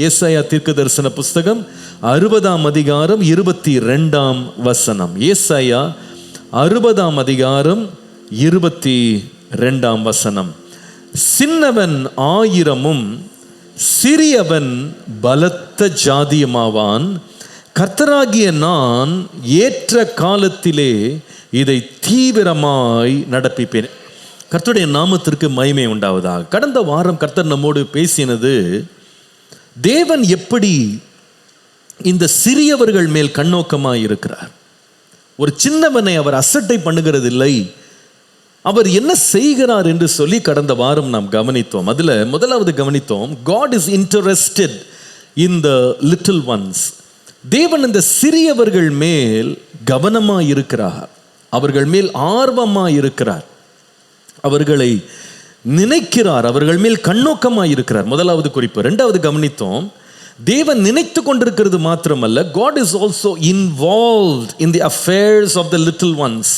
ஏசாயா தீர்க்கதரிசன புஸ்தகம் 60ஆம் அதிகாரம் 22ஆம் வசனம். ஏசாயா 60ஆம் அதிகாரம் 22ஆம் வசனம். சின்னவன் 1000 சிறியவன் பலத்த ஜாதியுமாவான். கர்த்தராகிய நான் ஏற்ற காலத்திலே இதை தீவிரமாய் நடப்பிப்பேன். கர்த்தருடைய நாமத்திற்கு மகிமை உண்டாவதாக. கடந்த வாரம் கர்த்தர் நம்மோடு பேசினது, தேவன் எப்படி இந்த சிறியவர்கள் மேல் கண்ணோக்கமாய் இருக்கிறார். ஒரு சின்னவனை அவர் அசட்டை பண்ணுகிறதில்லை, அவர் என்ன செய்கிறார் என்று சொல்லி கடந்த வாரம் நாம் கவனித்தோம். அதில் முதலாவது கவனித்தோம், God is interested in the little ones. தேவன் இந்த சிறியவர்கள் மேல் கவனமாய் இருக்கிறார், அவர்கள் மேல் ஆர்வமாய் இருக்கிறார், அவர்களை நினைக்கிறார், அவர்கள் மேல் கண்ணோக்கமாய் இருக்கிறார். முதலாவது குறிப்பு. இரண்டாவது கவனித்தோம், தேவன் நினைத்து கொண்டிருக்கிறது மாத்திரமல்ல, God is also involved in the affairs of the little ones.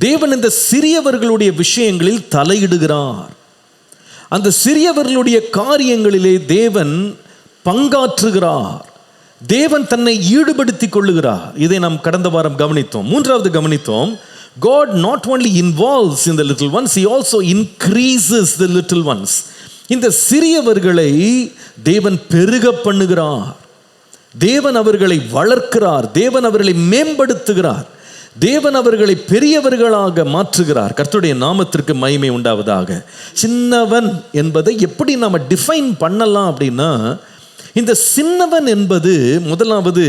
தேவன் இந்த சிறியவர்களுடைய விஷயங்களில் தலையிடுகிறார். அந்த சிறியவர்களுடைய காரியங்களிலே தேவன் பங்காற்றுகிறார், தேவன் தன்னை ஈடுபடுத்திக் கொள்ளுகிறார். இதை நாம் கடந்த வாரம் கவனித்தோம். மூன்றாவது கவனித்தோம், God not only involves in the little ones, he also increases the little ones. இந்த சிறியவர்களை தேவன் பெருக பண்ணுகிறார், தேவன் அவர்களை வளர்க்கிறார், தேவன் அவர்களை மேம்படுத்துகிறார், தேவன் அவர்களை பெரியவர்களாக மாற்றுகிறார். கர்த்தருடைய நாமத்திற்கு மகிமை உண்டாவதாக. சின்னவன் என்பதை எப்படி நாம டிஃபைன் பண்ணலாம் அப்படின்னா, இந்த சின்னவன் என்பது முதலாவது,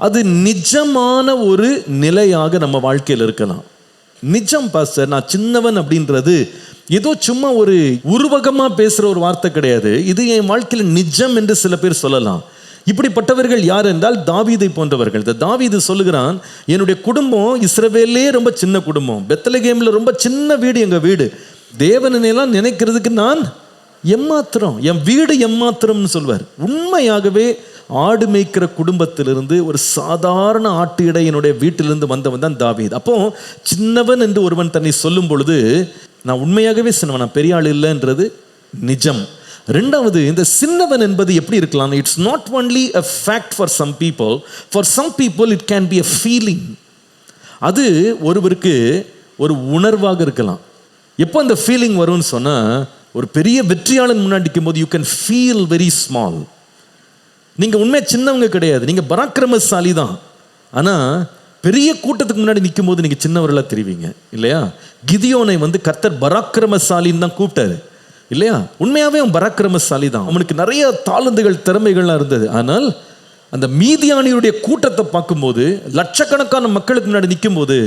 அது நிஜமான ஒரு நிலையாக நம்ம வாழ்க்கையில் இருக்கலாம். நிஜம் பாஸ்டர், நான் சின்னவன் அப்படின்றது ஏதோ சும்மா ஒரு உருவகமா பேசுற ஒரு வார்த்தை கிடையாது. இது என் வாழ்க்கையில் நிஜம் என்று சில பேர் சொல்லலாம். இப்படிப்பட்டவர்கள் யார் என்றால் தாவீதை போன்றவர்கள். இந்த தாவீது சொல்லுகிறான், என்னுடைய குடும்பம் இஸ்ரவேலே ரொம்ப சின்ன குடும்பம், பெத்லகேம்ல ரொம்ப சின்ன வீடு எங்க வீடு, தேவனெல்லாம் நினைக்கிறதுக்கு நான் எம்மாத்திரம், என் வீடு எம்மாத்திரம்னு சொல்வார். உண்மையாகவே ஆடு மேய்க்கிற குடும்பத்திலிருந்து, ஒரு சாதாரண ஆட்டு இடையனுடைய வீட்டிலிருந்து வந்தவன் தான் தாவீது. அப்போ சின்னவன் என்று ஒருவன் தன்னை சொல்லும் பொழுது, நான் உண்மையாகவே சின்னவன், நான் பெரிய ஆள் இல்லைன்றது நிஜம். ரெண்டாவது, இந்த சின்னவன் என்பது எப்படி இருக்கலாம்? It's not only a fact for some people, for some people it can be a feeling. அது ஒருவருக்கு ஒரு உணர்வாக இருக்கலாம். எப்போ அந்த ஃபீலிங் வரும்னு சொன்னா, ஒரு பெரிய வெற்றியாளன் முன்னாடி நிற்கும் போது you can feel very small. நீங்க உண்மையாக சின்னவங்க கிடையாது, நீங்க பராக்கிரமசாலி தான். ஆனா பெரிய கூட்டத்துக்கு முன்னாடி நிற்கும் போது நீங்க சின்னவர்களா தெரிவிங்க இல்லையா? கிதியோனை கர்த்தர் பராக்கிரமசாலின்னு தான் கூப்பிட்டாரு இல்லையா? உண்மையாவே அவன் பராக்கிரமசாலி தான், அவனுக்கு நிறைய தாளந்துகள் திறமைகள்லாம் இருந்தது. ஆனால் அந்த மீதியானியுடைய கூட்டத்தை பார்க்கும்போது, லட்சக்கணக்கான மக்களுக்கு முன்னாடி நிற்கும் போது,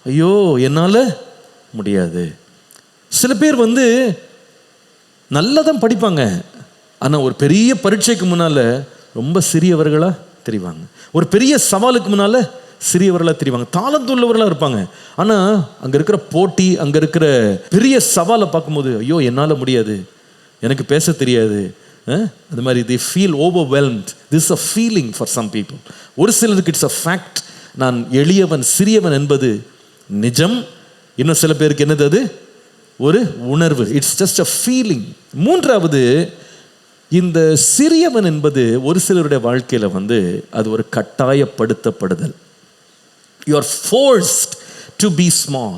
ஐயோ என்னால முடியாது. சில பேர் நல்லா தான் படிப்பாங்க, ஆனால் ஒரு பெரிய பரீட்சைக்கு முன்னால் ரொம்ப சிறியவர்களாக தெரிவாங்க, ஒரு பெரிய சவாலுக்கு முன்னால் சிறியவர்களாக தெரிவாங்க, தாளந்துள்ளவர்களாக இருப்பாங்க. ஆனால் அங்கே இருக்கிற போட்டி, அங்கே இருக்கிற பெரிய சவாலை பார்க்கும்போது, ஐயோ என்னால் முடியாது, எனக்கு பேச தெரியாது, அது மாதிரி they feel overwhelmed. This is a feeling for some people. ஒரு சிலருக்கு இட்ஸ் a fact. நான் எளியவன், சிறியவன் என்பது நிஜம். இன்னும் சில பேருக்கு என்னது, அது ஒரு உணர்வு. It's just a feeling. மூன்றாவது, இந்த சிறியவன் என்பது ஒரு சிலருடைய வாழ்க்கையில் அது ஒரு கட்டாயப்படுத்தப்படுதல். You are forced to be small.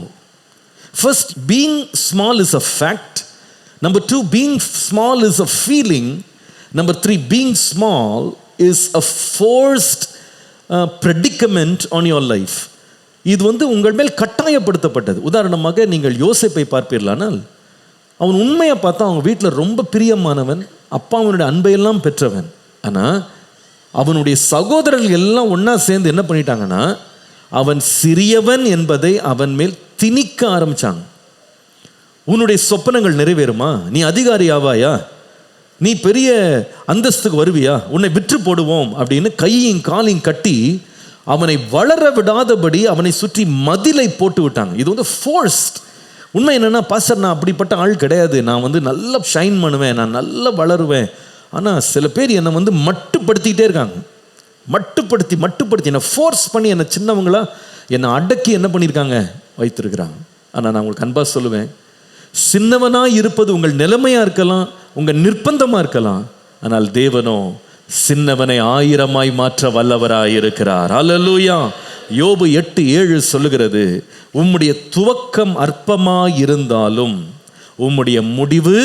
First, being small is a fact. Number 2, being small is a feeling. Number 3, being small is a forced predicament on your life. இது உங்கள் மேல் கட்டாயப்படுத்தப்பட்டது. உதாரணமாக நீங்கள் யோசேப்பை பார்ப்பீர்களானால், அவன் உண்மையை பார்த்தா அவங்க வீட்டில் ரொம்ப பிரியமானவன், அப்பா அவனுடைய அன்பையெல்லாம் பெற்றவன். ஆனால் அவனுடைய சகோதரர்கள் எல்லாம் ஒன்றா சேர்ந்து என்ன பண்ணிட்டாங்கன்னா, அவன் சிறியவன் என்பதை அவன் மேல் திணிக்க ஆரம்பிச்சாங்க. உன்னுடைய சொப்பனங்கள் நிறைவேறுமா, நீ அதிகாரி ஆவாயா, நீ பெரிய அந்தஸ்துக்கு வருவியா, உன்னை விற்று போடுவோம் அப்படின்னு கையும் காலையும் கட்டி அவனை வளர விடாதபடி அவனை சுற்றி மதிலை போட்டு விட்டாங்க. இது ஃபோர்ஸ்ட். உண்மை என்னன்னா, பாஸ்டர் நான் அப்படிப்பட்ட ஆள் கிடையாது, நான் நல்லா ஷைன் பண்ணுவேன், நான் நல்லா வளருவேன். ஆனால் சில பேர் என்னை மட்டுப்படுத்திக்கிட்டே இருக்காங்க, மட்டுப்படுத்தி என்னை ஃபோர்ஸ் பண்ணி என்னை சின்னவங்களா என்னை அடக்கி என்ன பண்ணியிருக்காங்க, வைத்திருக்கிறாங்க. ஆனால் நான் உங்களுக்கு அன்பாக சொல்லுவேன், சின்னவனாக இருப்பது உங்கள் நிலைமையாக இருக்கலாம், உங்கள் நிர்பந்தமாக இருக்கலாம். ஆனால் தேவனோ சின்னவனை 1000 மாற்ற வல்லவராயிருக்கிறார். அல்லேலூயா. யோபு 8:7 சொல்லுகிறது, உம்முடைய துவக்கம் அற்பமாயிருந்தாலும் உம்முடைய முடிவு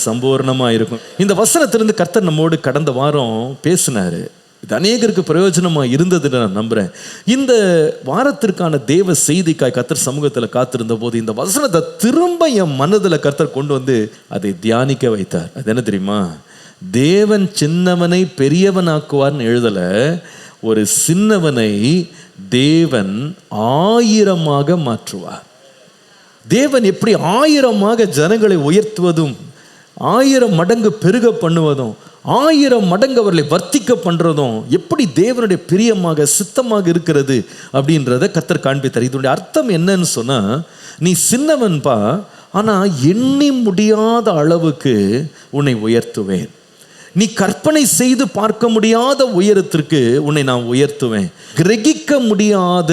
சம்பூர்ணமாயிருக்கும். இந்த வசனத்திலிருந்து கர்த்தர் நம்மோடு கடந்த வாரம் பேசினாரு. இது அநேகருக்கு பிரயோஜனமா இருந்ததுன்னு நான் நம்புறேன். இந்த வாரத்திற்கான தேவ செய்திக்காய் கர்த்தர் சமூகத்தில் காத்திருந்த போது இந்த வசனத்தை திரும்ப என் மனதில் கர்த்தர் கொண்டு வந்து அதை தியானிக்க வைத்தார். அது என்ன தெரியுமா? தேவன் சின்னவனை பெரியவனாக்குவார்னு எழுதல, ஒரு சின்னவனை தேவன் 1000 மாற்றுவார். தேவன் எப்படி 1000 ஜனங்களை உயர்த்துவதும் 1000 மடங்கு பெருக பண்ணுவதும் 1000 மடங்கு அவர்களை வர்த்திக்க பண்றதும் எப்படி தேவனுடைய பிரியமாக சித்தமாக இருக்கிறது அப்படின்றத கர்த்தர் காண்பித்தார். இதனுடைய அர்த்தம் என்னன்னு சொன்னா, நீ சின்னவன்பா, ஆனா எண்ணி முடியாத அளவுக்கு உன்னை உயர்த்துவேன். நீ கற்பனை செய்து பார்க்க முடியாத உயரத்திற்கு உன்னை நான் உயர்த்துவேன். கிரகிக்க முடியாத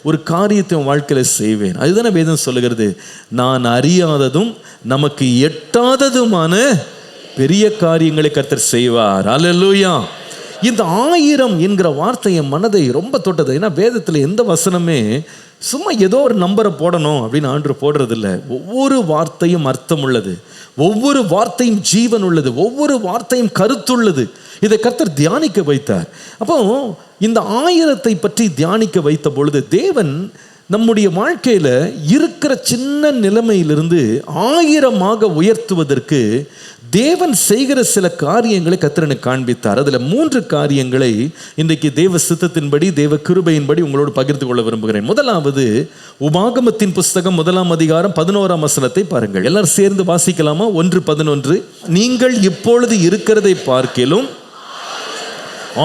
ஒரு காரியத்தை உன் வாழ்க்கையில செய்வேன். அதுதானே வேதம் சொல்லுகிறது, நான் அறியாததும் நமக்கு எட்டாததுமான பெரிய காரியங்களை கர்த்தர் செய்வார். அல்லேலூயா. இந்த 1000 என்கிற வார்த்தை என் மனதை ரொம்ப தொட்டது. ஏன்னா வேதத்தில் எந்த வசனமே சும்மா ஏதோ ஒரு நம்பரை போடணும் அப்படின்னு ஆண்டு போடுறதில்ல. ஒவ்வொரு வார்த்தையும் அர்த்தம் உள்ளது, ஒவ்வொரு வார்த்தையும் ஜீவன் உள்ளது, ஒவ்வொரு வார்த்தையும் கருத்துள்ளது. இதை கர்த்தர் தியானிக்க வைத்தார். அப்போ இந்த 1000 பற்றி தியானிக்க வைத்த பொழுது தேவன் நம்முடைய வாழ்க்கையில இருக்கிற சின்ன நிலைமையிலிருந்து 1000 உயர்த்துவதற்கு தேவன் செய்கிற சில காரியங்களை கர்த்தர் எனக்கு காண்பித்தார். அதுல 3 காரியங்களை இன்றைக்கு தேவ சித்தத்தின்படி தேவ கிருபையின்படி உங்களோடு பகிர்ந்து கொள்ள விரும்புகிறேன். முதலாவது, உபாகமத்தின் புஸ்தகம் 1ஆம் அதிகாரம் 11ஆம் வசனத்தை பாருங்கள். எல்லாரும் சேர்ந்து வாசிக்கலாமா? 1:11. நீங்கள் இப்பொழுது இருக்கிறதை பார்க்கிலும்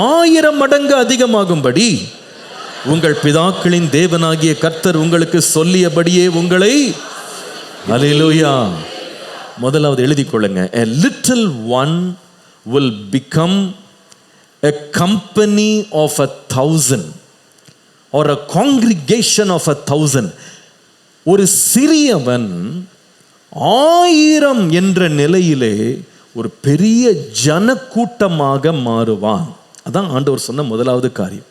1000 மடங்கு அதிகமாகும்படி உங்கள் பிதாக்களின் தேவனாகிய கர்த்தர் உங்களுக்கு சொல்லியபடியே உங்களை. அல்லேலூயா. முதலாவது எழுதிக் கொள்ளுங்க. A little one will become a company of 1,000 or a congregation of 1,000. ஒரு சிறியவன் 1000 என்ற நிலையிலே ஒரு பெரிய ஜனக்கூட்டமாக மாறுவான். அதான் ஆண்டவர் சொன்ன முதலாவது காரியம்.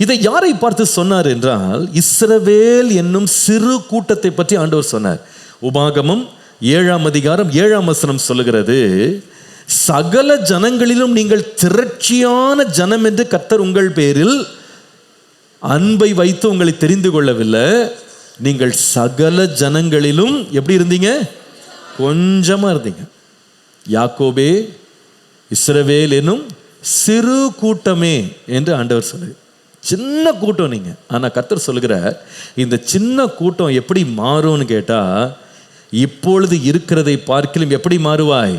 இதை யாரை பார்த்து சொன்னார் என்றால், இஸ்ரவேல் என்னும் சிறு கூட்டத்தை பற்றி ஆண்டவர் சொன்னார். உபாகமம் 7ஆம் அதிகாரம் 7ஆம் வசனம் சொல்லுகிறது, சகல ஜனங்களிலும் நீங்கள் திரட்சியான ஜனம் என்று கர்த்தர் உங்கள் பேரில் அன்பை வைத்து உங்களை தெரிந்து கொள்ளவில்லை. நீங்கள் சகல ஜனங்களிலும் எப்படி இருந்தீங்க? கொஞ்சமா இருந்தீங்க. யாக்கோபே, இஸ்ரவேல் என்னும் சிறு கூட்டமே என்று ஆண்டவர் சொல்லுது. சின்ன கூட்டம் நீங்க. ஆனா கர்த்தர் சொல்லுகிறார், இந்த சின்ன கூட்டம் எப்படி மாறும்னு கேட்டா, இப்பொழுது இருக்கிறதை பார்க்கிலும் எப்படி மாறுவாய்?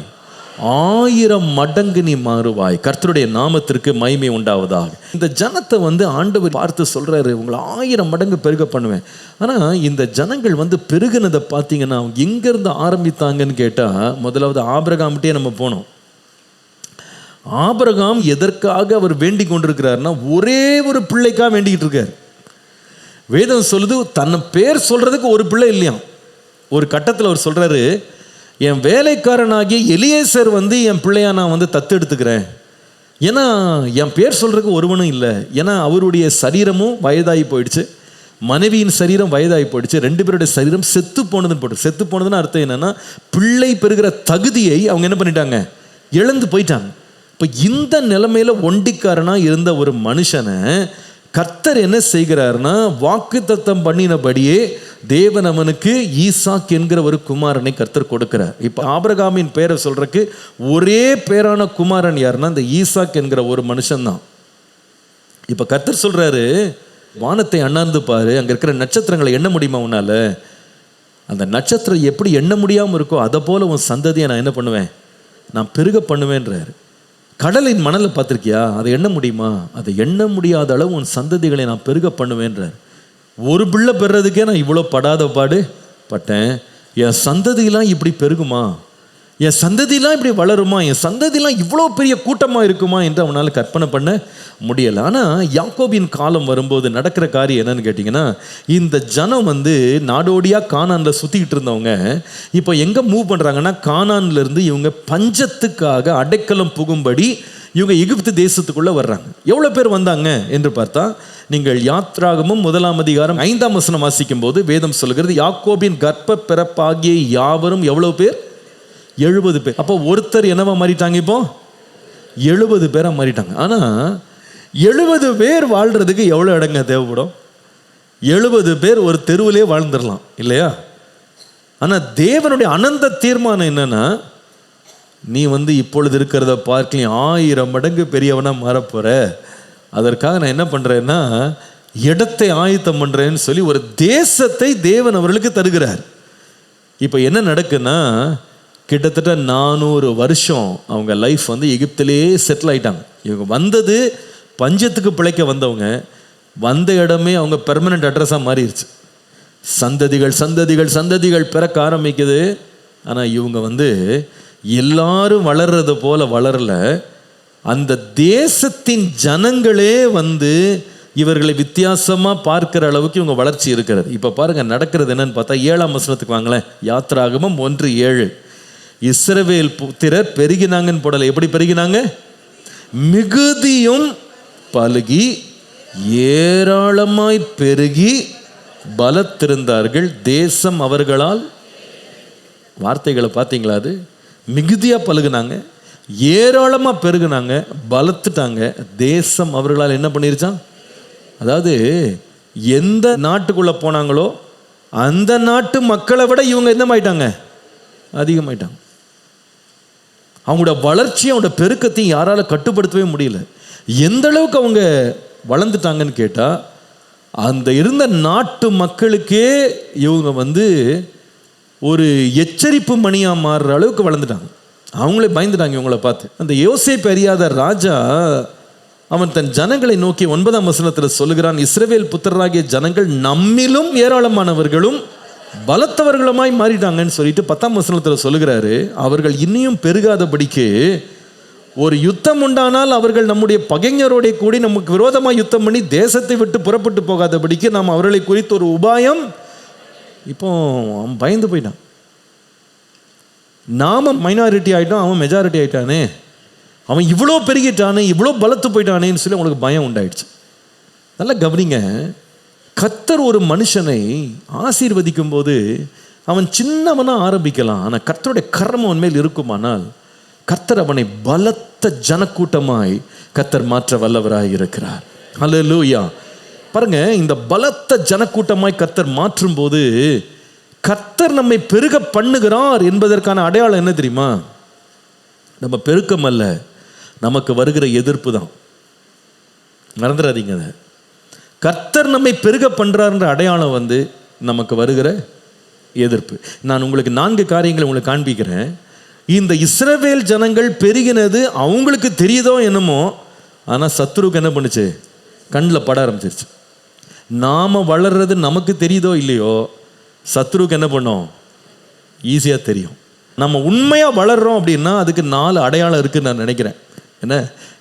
1000 மடங்கு நீ மாறுவாய். கர்த்தருடைய நாமத்திற்கு மகிமை உண்டாவதாக. இந்த ஜனத்தை ஆண்டவர் பார்த்து சொல்றாரு, உங்களை 1000 மடங்கு பெருக பண்ணுவேன். ஆனா இந்த ஜனங்கள் பெருகினதை பார்த்தீங்கன்னா எங்கிருந்து ஆரம்பித்தாங்கன்னு கேட்டா, முதலாவது ஆபிரகாம்கிட்டே நம்ம போனோம். ஆபிரகாம் எதற்காக அவர் வேண்டிக் கொண்டிருக்கிறார்னா, ஒரே ஒரு பிள்ளைக்காக வேண்டிக்கிட்டு இருக்கார். வேதம் சொல்லுது, தன்னை பேர் சொல்றதுக்கு ஒரு பிள்ளை இல்லையாம். ஒரு கட்டத்தில் அவர் சொல்றாரு, என் வேலைக்காரனாகிய எலியேசர் என் பிள்ளையா நான் தத்தெடுத்துக்கிறேன். ஏன்னா என் பேர் சொல்றதுக்கு ஒருவனும் இல்லை. ஏன்னா அவருடைய சரீரமும் வயதாகி போயிடுச்சு, மனைவியின் சரீரம் வயதாகி போயிடுச்சு, 2 பேருடைய சரீரம் செத்து போனதுன்னு போட்டு. செத்து போனதுன்னு அர்த்தம் என்னன்னா, பிள்ளை பெறுகிற தகுதியை அவங்க என்ன பண்ணிட்டாங்க? இழந்து போயிட்டாங்க. இப்போ இந்த நிலைமையில ஒண்டிக்காரனா இருந்த ஒரு மனுஷனை கர்த்தர் என்ன செய்கிறார்னா, வாக்குத்தத்தம் பண்ணினபடியே தேவன் அவனுக்கு ஈசாக் என்கிற ஒரு குமாரனை கர்த்தர் கொடுக்கிறார். இப்போ ஆபிரகாமின் பேரை சொல்றதுக்கு ஒரே பேரான குமாரன் யாருன்னா இந்த ஈசாக் என்கிற ஒரு மனுஷன் தான். இப்போ கர்த்தர் சொல்றாரு, வானத்தை அண்ணாந்து பாரு, அங்க இருக்கிற நட்சத்திரங்களை எண்ண முடியுமா உன்னால? அந்த நட்சத்திரம் எப்படி எண்ண முடியாமல் இருக்கோ அதை போல உன் சந்ததியை நான் என்ன பண்ணுவேன்? நான் பெருக பண்ணுவேன்றாரு. கடலின் மணலை பார்த்துருக்கியா? அதை எண்ண முடியுமா? அதை எண்ண முடியாத அளவு உன் சந்ததிகளை நான் பெருக பண்ணுவேன்றார். ஒரு பிள்ளை பெறுறதுக்கே நான் இவ்வளோ படாத பாடு பட்டேன், என் சந்ததியெல்லாம் இப்படி பெருகுமா? என் சந்ததிலாம் இப்படி வளருமா, என் சந்ததிலாம் இவ்வளோ பெரிய கூட்டமாக இருக்குமா என்று அவனால் கற்பனை பண்ண முடியலை. ஆனால் யாக்கோபின் காலம் வரும்போது நடக்கிற காரியம் என்னன்னு கேட்டிங்கன்னா, இந்த ஜனம் நாடோடியாக கானானில் சுற்றிக்கிட்டு இருந்தவங்க இப்போ எங்கே மூவ் பண்ணுறாங்கன்னா, கானான்லேருந்து இவங்க பஞ்சத்துக்காக அடைக்கலம் புகும்படி இவங்க எகிப்து தேசத்துக்குள்ளே வர்றாங்க. எவ்வளோ பேர் வந்தாங்க என்று பார்த்தா, நீங்கள் யாத்ராகமும் 1 அதிகாரம் 5 வசனம் வாசிக்கும் போது வேதம் சொல்கிறது, யாக்கோபின் கர்ப்ப பிறப்பாகிய யாவரும் எவ்வளோ பேர்? 70 பேர். அப்போ ஒருத்தர் என்னவா மாறிட்டாங்க? இப்போ 70 பேராக மாறிட்டாங்க. ஆனால் 70 பேர் வாழ்கிறதுக்கு எவ்வளோ இடங்க தேவைப்படும்? 70 பேர் ஒரு தெருவிலே வாழ்ந்துடலாம் இல்லையா? ஆனால் தேவனுடைய அனந்த தீர்மானம் என்னன்னா, நீ இப்பொழுது இருக்கிறத பார்க்கலாம் 1000 மடங்கு பெரியவனா மாறப்போற. அதற்காக நான் என்ன பண்றேன்னா, இடத்தை ஆயத்தம் பண்றேன்னு சொல்லி ஒரு தேசத்தை தேவன் அவர்களுக்கு தருகிறார். இப்போ என்ன நடக்குன்னா, கிட்டத்தட்ட 400 வருஷம் அவங்க லைஃப் எகிப்திலே செட்டில் ஆயிட்டாங்க. இவங்க வந்தது பஞ்சத்துக்கு பிழைக்க வந்தவங்க, வந்த இடமே அவங்க பெர்மனன்ட் அட்ரஸாக மாறிடுச்சு. சந்ததிகள் சந்ததிகள் சந்ததிகள் பிறக்க ஆரம்பிக்குது. ஆனால் இவங்க எல்லாரும் வளர்றது போல வளரல. அந்த தேசத்தின் ஜனங்களே இவர்களை வித்தியாசமாக பார்க்கிற அளவுக்கு இவங்க வளர்ச்சி இருக்கிறது. இப்போ பாருங்க நடக்கிறது என்னன்னு பார்த்தா, 7ஆம் வசனத்துக்கு வாங்களேன். யாத்ராகமம் 1:7. இஸ்ரவேல் புத்திரர் பெருகினாங்கன்னு போடல. எப்படி பெருகினாங்க? மிகுதியும் பலுகி ஏராளமாய் பெருகி பலத்திருந்தார்கள். தேசம் அவர்களால், வார்த்தைகளை பார்த்தீங்களா? அது மிகுதியாக பழுகுனாங்க, ஏராளமாக பெருகுனாங்க, பலத்துட்டாங்க. தேசம் அவர்களால் என்ன பண்ணிருச்சான்? அதாவது எந்த நாட்டுக்குள்ளே போனாங்களோ அந்த நாட்டு மக்களை விட இவங்க என்னமாயிட்டாங்க? அதிகமாயிட்டாங்க. அவங்களோட வளர்ச்சி, அவங்களோட பெருக்கத்தையும் யாரால கட்டுப்படுத்தவே முடியல. எந்த அளவுக்கு அவங்க வளர்ந்துட்டாங்கன்னு கேட்டால், அந்த இருந்த நாட்டு மக்களுக்கே இவங்க ஒரு எச்சரிப்பு மணியாக மாறுற அளவுக்கு வளர்ந்துட்டாங்க. அவங்களே பயந்துட்டாங்க இவங்கள பார்த்து. அந்த யோசேப்பு அறியாத ராஜா அவன் தன் ஜனங்களை நோக்கி 9ஆம் வசனத்தில் சொல்லுகிறான், இஸ்ரவேல் புத்திரராகிய ஜனங்கள் நம்மிலும் ஏராளமானவர்களும் பலத்தவர்களுமாய் மாறிட்டாங்கன்னு சொல்லிட்டு 10ஆம் வசனத்தில் சொல்லுகிறாரு, அவர்கள் இன்னும் பெருகாதபடிக்கு ஒரு யுத்தம் உண்டானால் அவர்கள் நம்முடைய பகைஞரோட கூடி நமக்கு விரோதமாக யுத்தம் பண்ணி தேசத்தை விட்டு புறப்பட்டு போகாதபடிக்கு நாம் அவர்களை குறித்து ஒரு உபாயம். இப்போ அவன் பயந்து போயிட்டான். நாம மைனாரிட்டி ஆகிட்டோம், அவன் மெஜாரிட்டி ஆகிட்டானே, அவன் இவ்வளோ பெருகிட்டானே, இவ்வளோ பலத்து போயிட்டானேன்னு சொல்லி அவங்களுக்கு பயம் உண்டாயிடுச்சு. நல்லா கவனிங்க, கர்த்தர் ஒரு மனுஷனை ஆசீர்வதிக்கும் போது அவன் சின்னவனாக ஆரம்பிக்கலாம். ஆனால் கர்த்தருடைய கரம் அவன் மேல் இருக்குமானால் கர்த்தர் அவனை பலத்த ஜனக்கூட்டமாய் கர்த்தர் மாற்ற வல்லவராய் இருக்கிறார். ஹல்லேலூயா. பாருங்க, இந்த பலத்த ஜனக்கூட்டமாய் கர்த்தர் மாற்றும் போது கர்த்தர் நம்மை பெருக பண்ணுகிறார் என்பதற்கான அடையாளம் என்ன தெரியுமா? நம்ம பெருக்கம் அல்ல, நமக்கு வருகிற எதிர்ப்பு தான். மறந்துடாதீங்க. கர்த்தர் நம்மை பெருக பண்றார்ன்ற அடையாளம் நமக்கு வருகிற எதிர்ப்பு. நான் உங்களுக்கு 4 காரியங்களை உங்களுக்கு காண்பிக்கிறேன். இந்த இஸ்ரவேல் ஜனங்கள் பெருகினது அவங்களுக்கு தெரியுதோ என்னமோ, ஆனால் சத்துருக்கு என்ன பண்ணுச்சு? கண்ணில் பட ஆரம்பிச்சிருச்சு. நாம வளர்றது நமக்கு தெரியுதோ இல்லையோ, சத்துருக்கு என்ன பண்ணோம்? ஈஸியாக தெரியும். நம்ம உண்மையாக வளர்றோம் அப்படின்னா அதுக்கு 4 அடையாளம் இருக்குன்னு நான் நினைக்கிறேன். என்ன?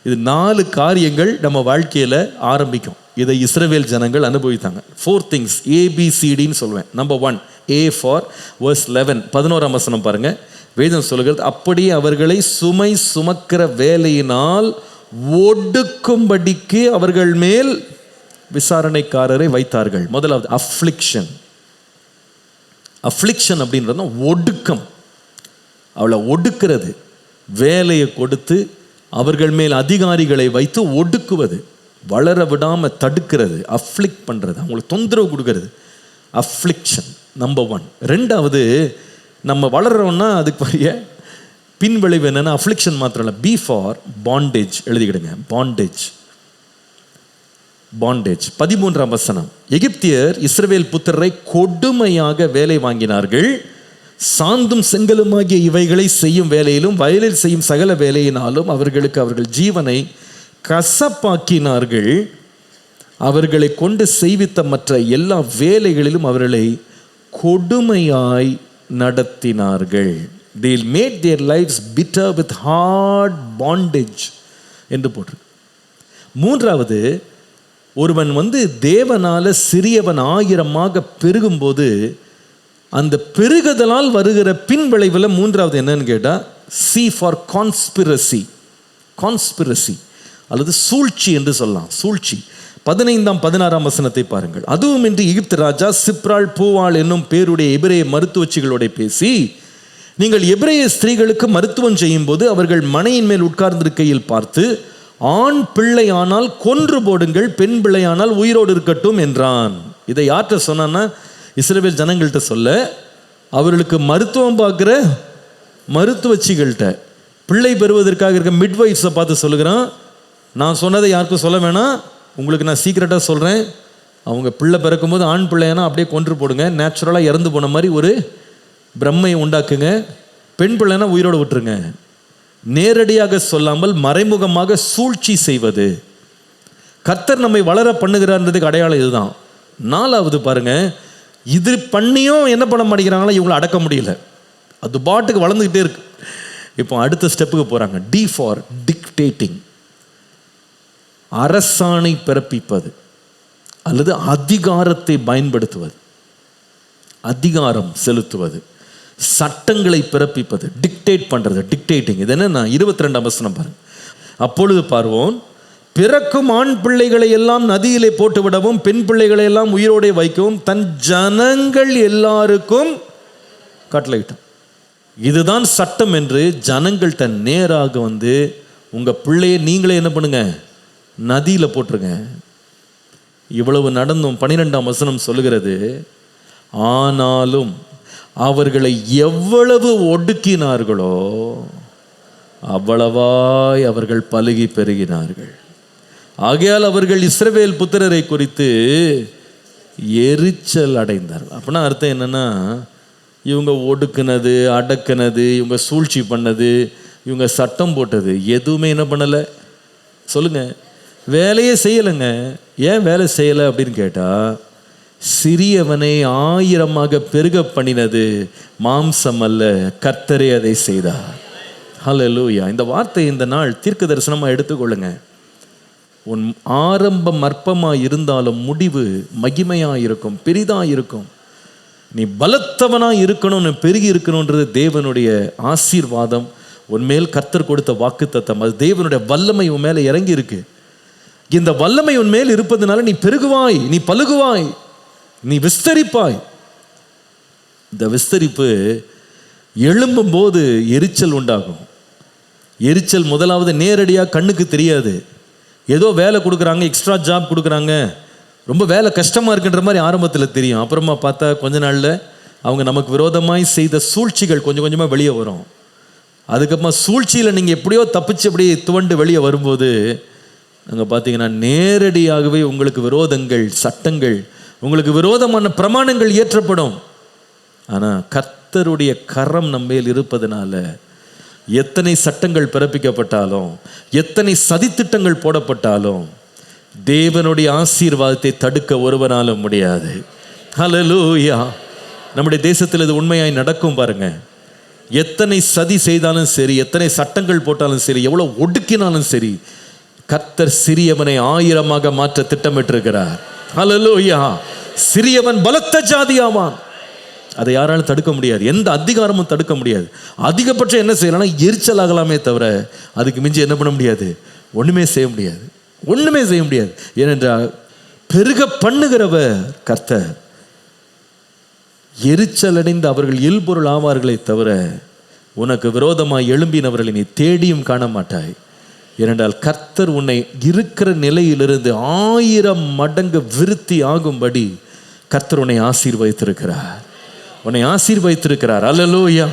இது 4 காரியங்கள் நம்ம வாழ்க்கையில் ஆரம்பிக்கும். இதை இஸ்ரவேல் ஜனங்கள் அனுபவித்தாங்க. 4 things, ABCDன்னு சொல்லுவேன். நம்பர் 1, A for verse 11, 11ஆம் வசனம் பாருங்க. வேதம் சொல்லுகிறது, அப்படியே அவர்களை சுமை சுமக்கிற வேலையினால் ஒடுக்கும்படிக்கு அவர்கள் மேல் விசாரணைக்காரரை வைத்தார்கள். முதலாவது அஃப்ளிக்ஷன். அஃப்ளிக்ஷன் அப்படின்றது ஒடுக்கம். அவளை ஒடுக்கிறது, வேலையை கொடுத்து அவர்கள் மேல் அதிகாரிகளை வைத்து ஒடுக்குவது, வளர விடாம தடுக்கிறது, அஃப்ளிக்ட் பண்றது, அவங்களுக்கு தொந்தரவு கொடுக்கறது. Affliction number 1. 2வது, நம்ம வளர்றோம்னா அதுக்கு பெரிய பின்விளைவு என்னன்னா அஃப்ளிக்ஷன் மாத்திரம் இல்லை, பி ஃபார் பாண்டேஜ் எழுதிக்கிடுங்க. பாண்டேஜ். பாண்டேஜ். 13ஆம் வசனம். எகிப்தியர் இஸ்ரவேல் புத்திரரை கொடுமையாக வேலை வாங்கினார்கள். சாந்தும் செங்கலுமாகிய இவைகளை செய்யும் வேலையிலும் வயலில் செய்யும் சகல வேலையினாலும் அவர்களுக்கு அவர்கள் ஜீவனை கசப்பாக்கினார்கள். அவர்களை கொண்டு செய்வித்த மற்ற எல்லா வேலைகளிலும் அவர்களை கொடுமையாய் நடத்தினார்கள். they made their lives bitter with hard bondage என்று போட்டிருக்கு. மூன்றாவது, ஒருவன் தேவனால சிறியவன் 1000 பெருகும்போது அந்த பெருகுதலால் வருகிற பின் விளைவில் மூன்றாவது என்னன்னு கேட்டால் C for conspiracy, கான்ஸ்பிரசி அல்லது சூழ்ச்சி என்று சொல்லலாம். சூழ்ச்சி. 15-16 வசனத்தை பாருங்கள். அதுவுமின்றி எகிப்து ராஜா சிப்ராள் பூவாள் என்னும் பேருடைய எபிரேய மருத்துவச்சிகளோட பேசி, நீங்கள் எபிரேய ஸ்திரீகளுக்கு மருத்துவம் செய்யும் போது அவர்கள் மனையின் மேல் உட்கார்ந்திருக்கையில் பார்த்து, ஆண் பிள்ளையானால் கொன்று போடுங்கள், பெண் பிள்ளையானால் உயிரோடு இருக்கட்டும் என்றான். இதை யார்கிட்ட சொன்னான்னா இஸ்ரவேல் ஜனங்கள்கிட்ட சொல்ல, அவர்களுக்கு மருத்துவம் பார்க்குற மருத்துவச்சிகள்கிட்ட, பிள்ளை பெறுவதற்காக இருக்க மிட்வைஃப்ஸை பார்த்து சொல்லுகிறான், நான் சொன்னதை யாருக்கும் சொல்ல வேணாம், உங்களுக்கு நான் சீக்கிரட்டாக சொல்கிறேன், அவங்க பிள்ளை பிறக்கும்போது ஆண் பிள்ளையானா அப்படியே கொன்று போடுங்க, நேச்சுரலாக இறந்து போன மாதிரி ஒரு பிரம்மையை உண்டாக்குங்க, பெண் பிள்ளைனா உயிரோடு விட்டுருங்க. நேரடியாக சொல்லாமல் மறைமுகமாக சூழ்ச்சி செய்வது. கர்த்தர் நம்மை வளர பண்ணுகிறார்ன்றதுக்கு அடையாளம் இதுதான். 4வது பாருங்க, இது பண்ணியும் என்ன பண்ண மாட்டேங்கிறாங்களா, இவங்களை அடக்க முடியல, அது பாட்டுக்கு வளர்ந்துக்கிட்டே இருக்கு. இப்போ அடுத்த ஸ்டெப்புக்கு போகிறாங்க. D for dictating, அரசாணை பிறப்பிப்பது அல்லது அதிகாரத்தை பயன்படுத்துவது, அதிகாரம் செலுத்துவது, சட்டங்களை பிறப்பிப்பது, டிக்டேட் பண்ணுறது, டிக்டேட்டிங். இது என்ன? 22 வசனம் பாருங்க. அப்பொழுது பார்வோன் பிறக்கும் ஆண் பிள்ளைகளை எல்லாம் நதியிலே போட்டு விடவும் பெண் பிள்ளைகளை எல்லாம் உயிரோടെ வைக்கவும் தன் ஜனங்கள் எல்லாருக்கும் கட்டளையிட்டான். இதுதான் சட்டம் என்று ஜனங்கள் தன் நேராக உங்கள் பிள்ளையை நீங்களே என்ன பண்ணுங்க, நதியில் போட்டுருங்க. இவ்வளவு நடந்தும் 12ஆம் வசனம் சொல்லுகிறது, ஆனாலும் அவர்களை எவ்வளவு ஒடுக்கினார்களோ அவ்வளவாய் அவர்கள் பலுகி பெருகினார்கள். ஆகையால் அவர்கள் இஸ்ரவேல் புத்திரரை குறித்து எரிச்சல் அடைந்தார்கள். அப்படின்னா அர்த்தம் என்னன்னா, இவங்க ஒடுக்குனது, அடக்குனது, இவங்க சூழ்ச்சி பண்ணது, இவங்க சட்டம் போட்டது எதுவுமே என்ன பண்ணலை சொல்லுங்க, வேலையே செய்யலைங்க. ஏன் வேலை செய்யலை அப்படின்னு கேட்டால், சிறியவனை 1000 பெருக பண்ணினது மாம்சம் அல்ல, கர்த்தரே அதை செய்தார். ஹல்லேலூயா. இந்த வார்த்தை இந்த நாள் தீர்க்க தரிசனமாக எடுத்துக்கொள்ளுங்க. உன் ஆரம்பம் அற்பமாக இருந்தாலும் முடிவு மகிமையாக இருக்கும், பெரிதாக இருக்கும். நீ பலத்தவனாக இருக்கணும்னு, பெருகி இருக்கணுன்றது தேவனுடைய ஆசீர்வாதம். உன்மேல் கர்த்தர் கொடுத்த வாக்குத்தத்தம், அது தேவனுடைய வல்லமை உன் மேலே இறங்கி இருக்கு. இந்த வல்லமை உன் மேல் இருப்பதனால நீ பெருகுவாய், நீ பலுகுவாய், நீ விஸ்தரிப்பாய். இந்த விஸ்தரிப்பு எழும்பும் போது எரிச்சல் உண்டாகும். எரிச்சல் முதலாவது நேரடியாக கண்ணுக்கு தெரியாது. ஏதோ வேலை கொடுக்குறாங்க, எக்ஸ்ட்ரா ஜாப் கொடுக்குறாங்க, ரொம்ப வேலை கஷ்டமாக இருக்குன்ற மாதிரி ஆரம்பத்தில் தெரியும். அப்புறமா பார்த்தா கொஞ்ச நாளில் அவங்க நமக்கு விரோதமாய் செய்த சூழ்ச்சிகள் கொஞ்சம் கொஞ்சமாக வெளியே வரும். அதுக்கப்புறமா சூழ்ச்சியில் நீங்கள் எப்படியோ தப்பிச்சு அப்படியே துவண்டு வெளியே வரும்போது அங்கே பார்த்தீங்கன்னா நேரடியாகவே உங்களுக்கு விரோதங்கள், சட்டங்கள், உங்களுக்கு விரோதமான பிரமாணங்கள் ஏற்றப்படும். ஆனால் கர்த்தருடைய கரம் நம்மேல் இருப்பதனால எத்தனை சட்டங்கள் பிறப்பிக்கப்பட்டாலும், எத்தனை சதித்திட்டங்கள் போடப்பட்டாலும் தேவனுடைய ஆசீர்வாதத்தை தடுக்க ஒருவனாலும் முடியாது. ஹல்லேலூயா. நம்முடைய தேசத்தில் இது உண்மையாய் நடக்கும் பாருங்க. எத்தனை சதி செய்தாலும் சரி, எத்தனை சட்டங்கள் போட்டாலும் சரி, எவ்வளோ ஒடுக்கினாலும் சரி, கர்த்தர் சிறியவனை 1000 மாற்ற திட்டமிட்டிருக்கிறார். ஹல்லேலூயா. சிறியவன் பலத்த ஜாதியாவான். அதை யாராலும் தடுக்க முடியாது, எந்த அதிகாரமும் தடுக்க முடியாது. அதிகபட்சம் என்ன செய்யலாம், எரிச்சல் ஆகலாமே தவிர அதுக்கு மிஞ்சி என்ன பண்ண முடியாது, ஒன்றுமே செய்ய முடியாது, ஒன்றுமே செய்ய முடியாது. ஏனென்றால் பெருக பண்ணுகிறவர் கர்த்தர். எரிச்சல் அடைந்து அவர்கள் இல்பொருள் ஆவார்களை தவிர உனக்கு விரோதமாக எழும்பினவர்களை நீ தேடியும் காண மாட்டாய். ஏனென்றால் கர்த்தர் உன்னை இருக்கிற நிலையிலிருந்து 1000 மடங்கு விருத்தி ஆகும்படி கர்த்தர் உன்னை ஆசீர்வதித்திருக்கிறார், உன்னை ஆசீர்வதித்திருக்கிறார். அல்லேலூயா.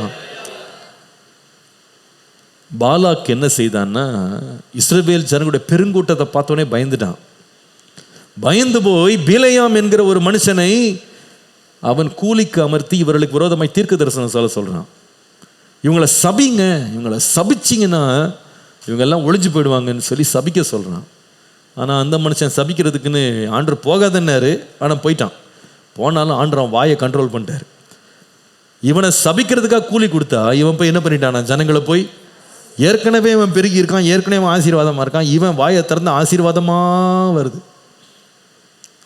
பாலாக் என்ன செய்தான்னா, இஸ்ரவேல் ஜனங்களுடைய பெருங்கூட்டத்தை பார்த்தோன்னே பயந்துட்டான். பயந்து போய் பிலேயாம் என்கிற ஒரு மனுஷனை அவன் கூலிக்கு அமர்த்தி இவர்களுக்கு விரோதமாய் தீர்க்க தரிசனம் சொல்றான். இவங்களை சபிங்க, இவங்களை சபிச்சிங்கன்னா இவங்கெல்லாம் ஒளிஞ்சு போயிடுவாங்கன்னு சொல்லி சபிக்க சொல்கிறான். ஆனால் அந்த மனுஷன் சபிக்கிறதுக்குன்னு ஆண்டவர் போகாதன்னாரு, ஆனால் போயிட்டான். போனாலும் ஆண்டவர் அவன் வாயை கண்ட்ரோல் பண்ணிட்டார். இவனை சபிக்கிறதுக்காக கூலி கொடுத்தா இவன் போய் என்ன பண்ணிட்டானா, ஜனங்களை போய் ஏற்கனவே இவன் பெருகி இருக்கான், ஏற்கனவே அவன் ஆசீர்வாதமாக இருக்கான், இவன் வாயை திறந்து ஆசீர்வாதமாக வருது.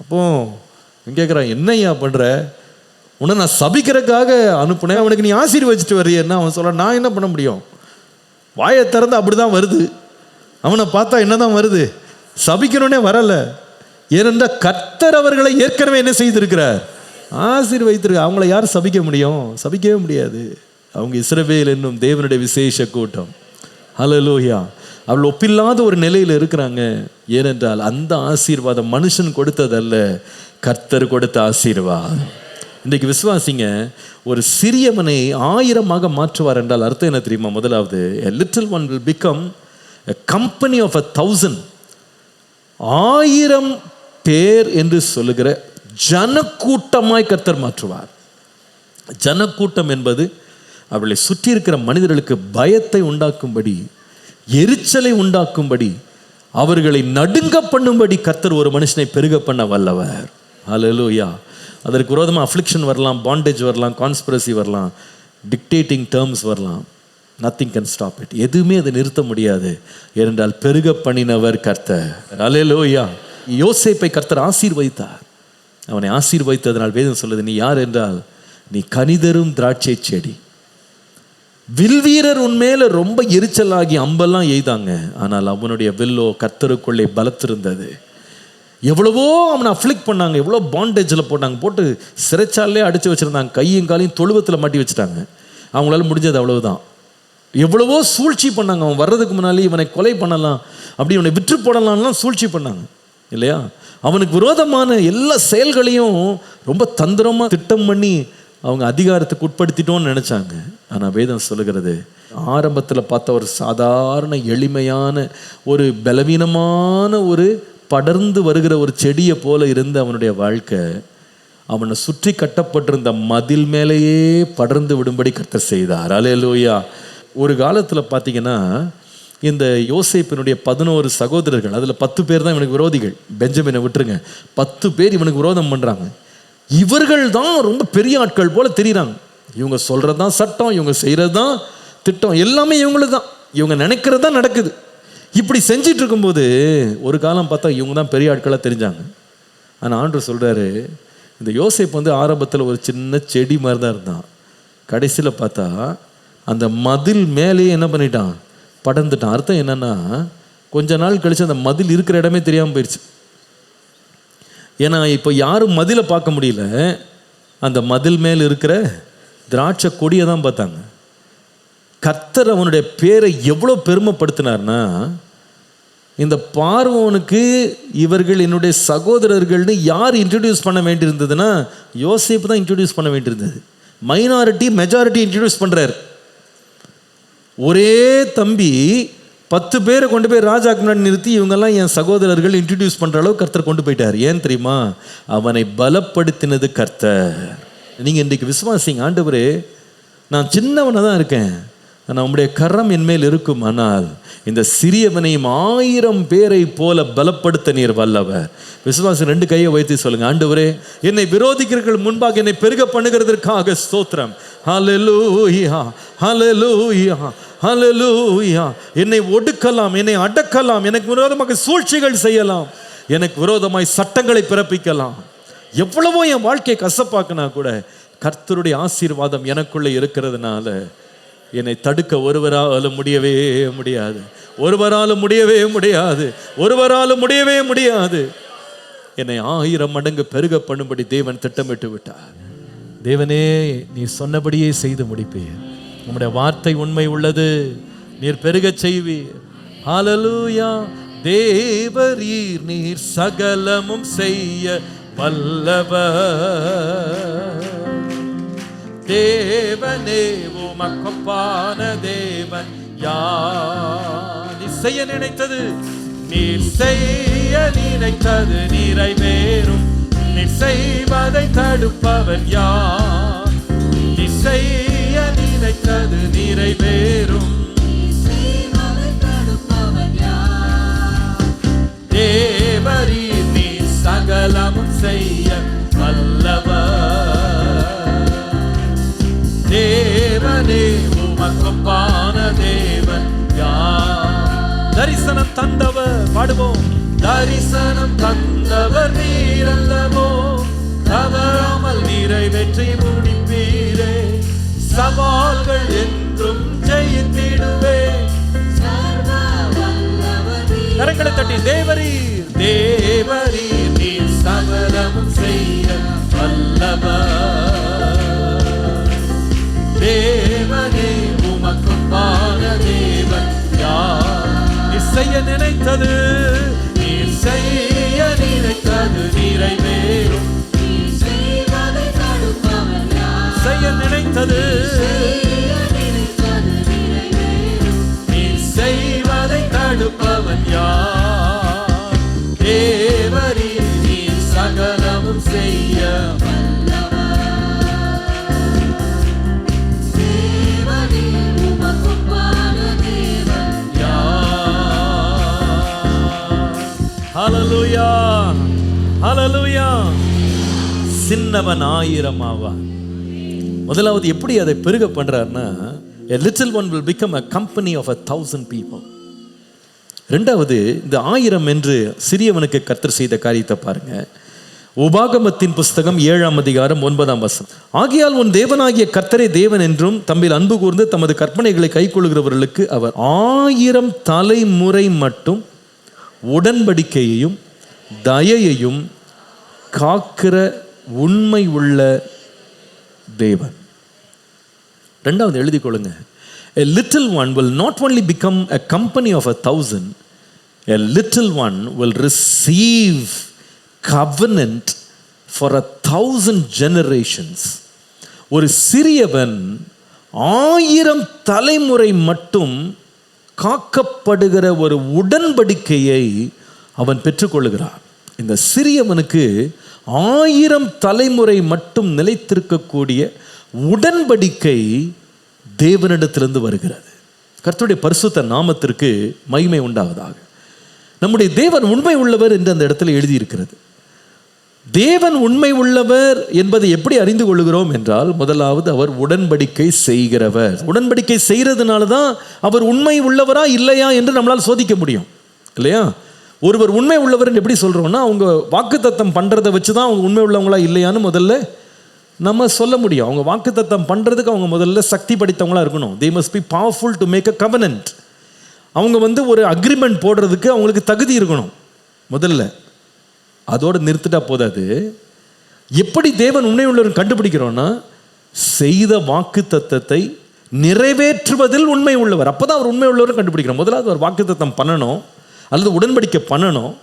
அப்போ கேட்குறான், என்னையா பண்ணுற, உன்னை நான் சபிக்கிறதுக்காக அனுப்புனேன், அவனுக்கு நீ ஆசீர்வதிச்சுட்டு வர்றியன்னா அவன் சொல்ல, நான் என்ன பண்ண முடியும், வாயை திறந்து அப்படி தான் வருது, அவனை பார்த்தா என்ன தான் வருது, சபிக்கணுன்னே வரலை. ஏனென்றால் கர்த்தர் அவர்களை ஏற்கனவே என்ன செய்திருக்கிறார், ஆசீர்வதித்திருக்க. அவங்கள யார் சபிக்க முடியும், சபிக்கவே முடியாது. அவங்க இஸ்ரவேல் என்னும் தேவனுடைய விசேஷ கூட்டம். ஹல்லேலூயா. அவள் ஒப்பில்லாத ஒரு நிலையில் இருக்கிறாங்க. ஏனென்றால் அந்த ஆசீர்வாதம் மனுஷன் கொடுத்ததல்ல, கர்த்தர் கொடுத்த ஆசீர்வாதம். இன்றைக்கு விசுவாசிங்க, ஒரு சிறியவனை 1000 மாற்றுவார் என்றால் அர்த்தம் என்ன தெரியுமா? முதலாவது, a little one will become a company of 1000. 1000 பேர் என்று சொல்லுகிற ஜனக்கூட்டமாய் கர்த்தர் மாற்றுவார். ஜனக்கூட்டம் என்பது அவளை சுற்றி இருக்கிற மனிதர்களுக்கு பயத்தை உண்டாக்கும்படி, எரிச்சலை உண்டாக்கும்படி, அவர்களை நடுங்க பண்ணும்படி கர்த்தர் ஒரு மனுஷனை பெருக பண்ண வல்லவர். ஹல்லேலூயா. அதற்கு விரோதமாக அஃப்ளிக்ஷன் வரலாம், பாண்டேஜ் வரலாம், கான்ஸ்பிரசி வரலாம், டிக்டேட்டிங் டேர்ம்ஸ் வரலாம். Nothing can stop it. எதுவுமே அதை நிறுத்த முடியாது. ஏனென்றால் பெருக பண்ணினவர் கர்த்தர். ஹல்லேலூயா. யோசேப்பை கர்த்தர் ஆசீர்வதித்தார். அவனை ஆசீர்வதித்ததனால் வேதம் சொல்லுது, நீ யார் என்றால் நீ கனிதரும் திராட்சை செடி. வில்வீரர் உன்மேல ரொம்ப எரிச்சலாகி அம்பெல்லாம் எய்தாங்க, ஆனால் அவனுடைய வில்லோ கர்த்தருக்குள்ளே பலத்திருந்தது. எவ்வளவோ அவனை அஃப்ளிக் பண்ணாங்க, எவ்வளோ பாண்டேஜில் போட்டாங்க, போட்டு சிறைச்சாலே அடித்து வச்சுருந்தாங்க, கையும் காலையும் தொழுவத்தில் மாட்டி வச்சுட்டாங்க. அவங்களால முடிஞ்சது அவ்வளவுதான். எவ்வளவோ சூழ்ச்சி பண்ணாங்க, அவன் வர்றதுக்கு முன்னாலே இவனை கொலை பண்ணலாம், அப்படி இவனை விற்று போடலாம்லாம் சூழ்ச்சி பண்ணாங்க இல்லையா? அவனுக்கு விரோதமான எல்லா செயல்களையும் ரொம்ப தந்திரமாக திட்டம் பண்ணி அவங்க அதிகாரத்துக்கு உட்படுத்திட்டோன்னு நினச்சாங்க. ஆனால் வேதம் சொல்லுகிறது, ஆரம்பத்தில் பார்த்த ஒரு சாதாரண எளிமையான ஒரு பலவீனமான ஒரு படர்ந்து வருகிற ஒரு செடியை போல இருந்த அவனுடைய வாழ்க்கை, அவனை சுற்றி கட்டப்பட்டிருந்த மதில் மேலேயே படர்ந்து விடும்படி கர்த்தர் செய்தார். அல்லேலூயா. ஒரு காலத்தில் பார்த்தீங்கன்னா, இந்த யோசேப்பினுடைய 11 சகோதரர்கள், அதில் 10 பேர் தான் இவனுக்கு விரோதிகள். பெஞ்சமினை விட்டுருங்க, 10 பேர் இவனுக்கு விரோதம் பண்ணுறாங்க. இவர்கள் தான் ரொம்ப பெரிய ஆட்கள் போல தெரியுறாங்க. இவங்க சொல்கிறது தான் சட்டம், இவங்க செய்கிறது தான் திட்டம், எல்லாமே இவங்களுக்கு தான், இவங்க நினைக்கிறது தான் நடக்குது. இப்படி செஞ்சிட்டு இருக்கும்போது ஒரு காலம் பார்த்தா இவங்க தான் பெரிய ஆட்களாக தெரிஞ்சாங்க. ஆனால் ஆண்டவர் சொல்கிறாரு, இந்த யோசேப்பு ஆரம்பத்தில் ஒரு சின்ன செடி மாதிரி தான் இருந்தான். கடைசியில் பார்த்தா அந்த மதில் மேலேயே என்ன பண்ணிட்டான், படர்ந்துட்டான். அர்த்தம் என்னன்னா, கொஞ்ச நாள் கழிச்சு அந்த மதில் இருக்கிற இடமே தெரியாமல் போயிடுச்சு. ஏன்னா இப்போ யாரும் மதிலை பார்க்க முடியல, அந்த மதில் மேல் இருக்கிற திராட்சை கொடியை தான் பார்த்தாங்க. கர்த்தர் அவனுடைய பேரை எவ்வளோ பெருமைப்படுத்தினார்னா, இந்த பார்வோனுக்கு இவர்கள் என்னுடைய சகோதரர்கள்னு யார் இன்ட்ரடியூஸ் பண்ண வேண்டியிருந்ததுன்னா யோசேப்பு தான் இன்ட்ரடியூஸ் பண்ண வேண்டியிருந்தது. மைனாரிட்டி மெஜாரிட்டி இன்ட்ரடியூஸ் பண்ணுறார். ஒரே தம்பி 10 பேரை கொண்டு போய் ராஜாக்கு முன்னாடி நிறுத்தி இவங்கெல்லாம் என் சகோதரர்கள் இன்ட்ரடியூஸ் பண்ணுற அளவு கர்த்தர் கொண்டு போயிட்டார். ஏன் தெரியுமா? அவனை பலப்படுத்தினது கர்த்தர். நீங்கள் இன்றைக்கு விசுவாசிங்க, ஆண்டவரே நான் சின்னவனாக தான் இருக்கேன், ஆனால் உம்முடைய கரம் என்மேல் இருக்கும், ஆனால் இந்த சிறியவனையும் 1000 பேரை போல பலப்படுத்த நீர் வல்லவர். விசுவாசி 2 கையை வைத்து சொல்லுங்க, ஆண்டவரே என்னை விரோதிக்கிறவர்கள் முன்பாக என்னை பெருக பண்ணுகிறதற்காக ஸ்தோத்திரம். ஹல்லேலூயா, ஹல்லேலூயா, ஹல்லேலூயா. என்னை ஒடுக்கலாம், என்னை அடக்கலாம், எனக்கு விரோதமாக சூழ்ச்சிகள் செய்யலாம், எனக்கு விரோதமாய் சட்டங்களை பிறப்பிக்கலாம், எவ்வளவோ என் வாழ்க்கையை கசப்பாக்குனா கூட கர்த்தருடைய ஆசீர்வாதம் எனக்குள்ளே இருக்கிறதுனால என்னை தடுக்க ஒருவரால் முடியவே முடியாது, ஒருவரால் முடியவே முடியாது, ஒருவரால் முடியவே முடியாது. என்னை 1000 மடங்கு பெருக பண்ணும்படி தேவன் திட்டமிட்டு விட்டார். தேவனே நீர் சொன்னபடியே செய்து முடிப்பீர், உம்முடைய வார்த்தை உண்மை உள்ளது, நீர் பெருகச் செய்வீர். ஹல்லேலூயா. தேவரீர் நீர் சகலமும் செய்ய வல்லவர், தேவனே உமக்கொப்பான தேவன் யார்? நீ செய்ய நினைத்தது, நீர் செய்ய நினைத்தது நிறைவேறும், நீ செய்வதை தடுப்பவன் யார்? நீ செய்ய நினைத்தது நிறைவேறும், தேவரீர் நீர் சகலமும் செய்ய வல்லவர், உமக்கொப்பான தேவன் யார்? தரிசனம் தந்தவர், பாடுவோம். தரிசனம் தந்தவர் நீரல்லவோ, தவறாமல் நிறைவேற்றி முடிப்பீரே. சவால்கள் என்றும் ஜெயித்திடுவே. கரங்களை தட்டி தேவரீர், தேவரீர் நீர் சகலமும் செய்ய வல்லவர். தேவனே உமக்கொப்பான தேவன் யார்? நீர் செய்ய நினைத்தது, நீர் செய்ய நினைத்தது நிறைவேறும். செய்ய நினைத்தது, நீர் செய்வதை தடுப்பவன் யார்? தேவரீர் நீர் சகலமும் செய்ய ஹல்லேலூயா, ஹல்லேலூயா. சின்னவன் 1000 ஆவான். முதலாவது எப்படி அதை பெருக பண்றாருன்னா, a little one will become a company of 1,000 people. ரெண்டாவது, இந்த 1000 என்று சிறியவனுக்கு கர்த்தர் செய்த காரியத்தை பாருங்க. உபாகமத்தின் புஸ்தகம் 7ஆம் அதிகாரம் 9ஆம் வசனம். ஆகையால் உன் தேவனாகிய கர்த்தரே தேவன் என்றும் தம்மில் அன்பு கூர்ந்து தமது கற்பனைகளை கைக்கொள்கிறவர்களுக்கு அவர் 1000 தலைமுறை மட்டும் உடன்படிக்கையையும் தயையையும் காக்கிற உண்மை உள்ள தேவன். ரெண்டாவது எழுதி கொள்ளுங்க. A little one will not only become a company of 1,000, a little one will receive covenant for 1,000 generations. ஒரு சிறியவன் 1000 தலைமுறை மட்டும் காக்கப்படுகிற ஒரு உடன்படிக்கையை அவன் பெற்றுக்கொள்கிறான். இந்த சிறியவனுக்கு 1000 தலைமுறை மட்டும் நிலைத்திருக்கக்கூடிய உடன்படிக்கை தேவனிடத்திலிருந்து வருகிறது. கர்த்தருடைய பரிசுத்த நாமத்திற்கு மகிமை உண்டாவதாக. நம்முடைய தேவன் உண்மை உள்ளவர் என்று அந்த இடத்துல எழுதியிருக்கிறது. தேவன் உண்மை உள்ளவர் என்பதை எப்படி அறிந்து கொள்கிறோம் என்றால், முதலாவது அவர் உடன்படிக்கை செய்கிறவர். உடன்படிக்கை செய்கிறதுனால தான் அவர் உண்மை உள்ளவரா இல்லையா என்று நம்மளால் சோதிக்க முடியும், இல்லையா? ஒருவர் உண்மை உள்ளவர் எப்படி சொல்கிறோம்னா, அவங்க வாக்குத்தத்தம் பண்ணுறதை வச்சு தான் அவங்க உண்மை உள்ளவங்களா இல்லையான்னு முதல்ல நம்ம சொல்ல முடியும். அவங்க வாக்குத்தத்தம் பண்ணுறதுக்கு அவங்க முதல்ல சக்தி படைத்தவங்களா இருக்கணும். they must be powerful to make a covenant. அவங்க ஒரு அக்ரிமெண்ட் போடுறதுக்கு அவங்களுக்கு தகுதி இருக்கணும் முதல்ல. அதோடு நிறுத்திட்டா போதாது. எப்படி தேவன் உண்மை உள்ளவர் கண்டுபிடிக்கிறோன்னா, செய்த வாக்குத்தத்தத்தை நிறைவேற்றுவதில் உண்மை உள்ளவர். அப்போ தான் அவர் உண்மை உள்ளவர் கண்டுபிடிக்கிறோம். முதலாவது அவர் வாக்குத்தத்தம் பண்ணணும் அல்லது உடன்படிக்கை பண்ணணும்.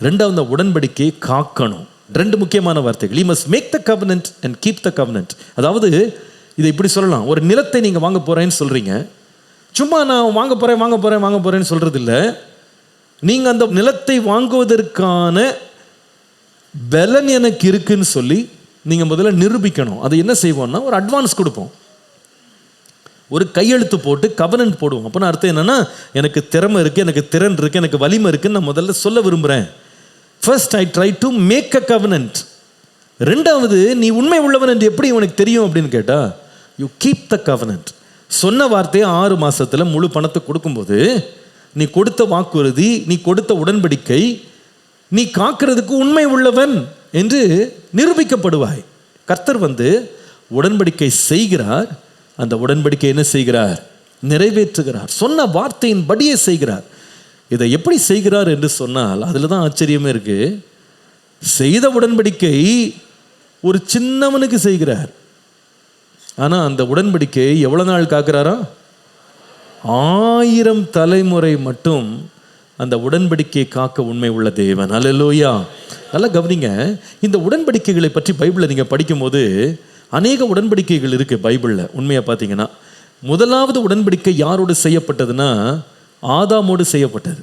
ரெண்டாவது அந்த உடன்படிக்கையை காக்கணும். ரெண்டு முக்கியமான வார்த்தைகள். he must make the covenant and keep the covenant. அதாவது இதை இப்படி சொல்லலாம், ஒரு நிலத்தை நீங்கள் வாங்க போகிறேன்னு சொல்கிறீங்க. சும்மா நான் வாங்க போகிறேன்னு சொல்கிறது இல்லை. நீங்கள் அந்த நிலத்தை வாங்குவதற்கான பலன் எனக்கு இருக்குன்னு சொல்லி நீங்கள் முதல்ல நிரூபிக்கணும். அது என்ன செய்வோம்னா, ஒரு அட்வான்ஸ் கொடுப்போம், ஒரு கையெழுத்து போட்டு கவனன்ட் போடுவோம். அப்போனா அர்த்தம் என்னென்னா, எனக்கு திறமை இருக்குது, எனக்கு திறன் இருக்குது, எனக்கு வலிமை இருக்குன்னு நான் முதல்ல சொல்ல விரும்புகிறேன். First I try to make a covenant. ரெண்டாவது, நீ உண்மை உள்ளவன் என்று எப்படி உனக்கு தெரியும் அப்படின்னு கேட்டால், யூ கீப் த கவனன்ட். சொன்ன வார்த்தையை 6 மாதத்தில் முழு பணத்தை கொடுக்கும்போது, நீ கொடுத்த வாக்குறுதி, நீ கொடுத்த உடன்படிக்கை, நீ காக்கிறதுக்கு உண்மை உள்ளவன் என்று நிரூபிக்கப்படுவாய். கர்த்தர் உடன்படிக்கை செய்கிறார். அந்த உடன்படிக்கை என்ன செய்கிறார்? நிறைவேற்றுகிறார். சொன்ன வார்த்தையின் படியே செய்கிறார். இதை எப்படி செய்கிறார் என்று சொன்னால், அதில் தான் ஆச்சரியமே இருக்கு. செய்த உடன்படிக்கை ஒரு சின்னவனுக்கு செய்கிறார். ஆனால் அந்த உடன்படிக்கை எவ்வளோ நாள் காக்கிறாரா? 1000 தலைமுறை மட்டும் அந்த உடன்படிக்கையை காக்க உண்மை உள்ள தேவன். அல்லேலூயா. நல்லா கவனிங்க. இந்த உடன்படிக்கைகளை பற்றி பைபிளில் நீங்கள் படிக்கும்போது அநேக உடன்படிக்கைகள் இருக்குது பைபிளில். உண்மையாக பார்த்தீங்கன்னா, முதலாவது உடன்படிக்கை யாரோடு செய்யப்பட்டதுன்னா, ஆதாமோடு செய்யப்பட்டது.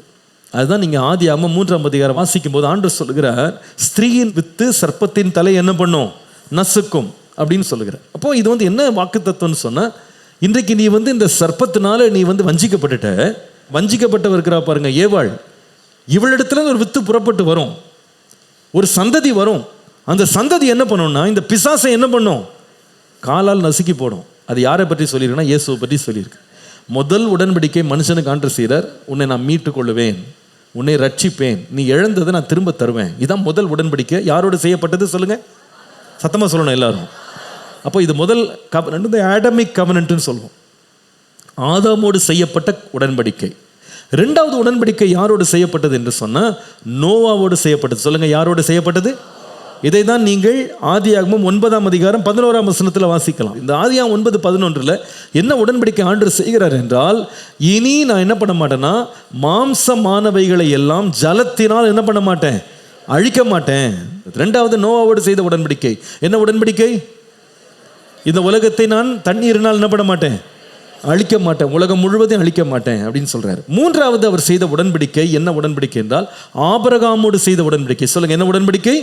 அதுதான் நீங்கள் ஆதியாகமம் 3ஆம் அதிகாரம் வாசிக்கும் போது ஆண்டவர் சொல்லுகிறார், ஸ்திரீயின் வித்து சர்ப்பத்தின் தலை என்ன பண்ணும்? நசுக்கும் அப்படின்னு சொல்லுகிறார். அப்போ இது என்ன வாக்கு தத்துவம்னு சொன்னால், இன்றைக்கு நீ இந்த சர்ப்பத்தினால நீ வஞ்சிக்கப்பட்டுட்ட. வஞ்சிக்கப்பட்டு இருக்கிறா பாருங்க ஏவாள். இவளிடத்துல ஒரு வித்து புறப்பட்டு வரும், ஒரு சந்ததி வரும். அந்த சந்ததி என்ன பண்ணும்னா, இந்த பிசாசை என்ன பண்ணும்? காலால் நசுக்கி போடும். அது யாரை பற்றி சொல்லியிருக்குன்னா, இயேசுவை பற்றி சொல்லியிருக்கு. முதல் உடன்படிக்கை மனுஷனுக்கு ஆண்டவர் செய்கிறார். உன்னை நான் மீட்டு கொள்ளுவேன், உன்னை ரட்சிப்பேன், நீ இழந்ததை நான் திரும்ப தருவேன். இதுதான் முதல் உடன்படிக்கை. யாரோடு செய்யப்பட்டது சொல்லுங்க, சத்தமாக சொல்லணும் எல்லாரும். அப்போ இது முதல் கவனன்ட், இந்த ஆடமிக் கவனன்ட்னு சொல்லுவோம். ஆதாமோடு செய்யப்பட்ட உடன்படிக்கை. ரெண்டாவது உடன்படிக்கை யாரோடு செய்யப்பட்டது என்று சொன்னால் நோவாவோடு செய்யப்பட்டது. சொல்லுங்க, யாரோடு செய்யப்பட்டது? இதை தான் நீங்கள் ஆதியாகமம் 9:11 வாசிக்கலாம். இந்த ஆதியாகமம் 9:11 என்ன உடன்படிக்கை ஆண்டவர் செய்கிறார் என்றால், இனி நான் என்ன பண்ண மாட்டேன்னா மாம்சமானவைகளை எல்லாம் ஜலத்தினால் என்ன பண்ண மாட்டேன், அழிக்க மாட்டேன். ரெண்டாவது நோவாவோடு செய்த உடன்படிக்கை. என்ன உடன்படிக்கை? இந்த உலகத்தை நான் தண்ணீரினால் என்ன பண்ண மாட்டேன், அழிக்க மாட்டேன், உலகம் முழுவதையும் அழிக்க மாட்டேன் அப்படின்னு சொல்றாரு. மூன்றாவது அவர் செய்த உடன்படிக்கை என்ன உடன்படிக்கை என்றால் ஆபிரகாமோடு செய்த உடன்படிக்கை. சொல்லுங்க, என்ன உடன்படிக்கை?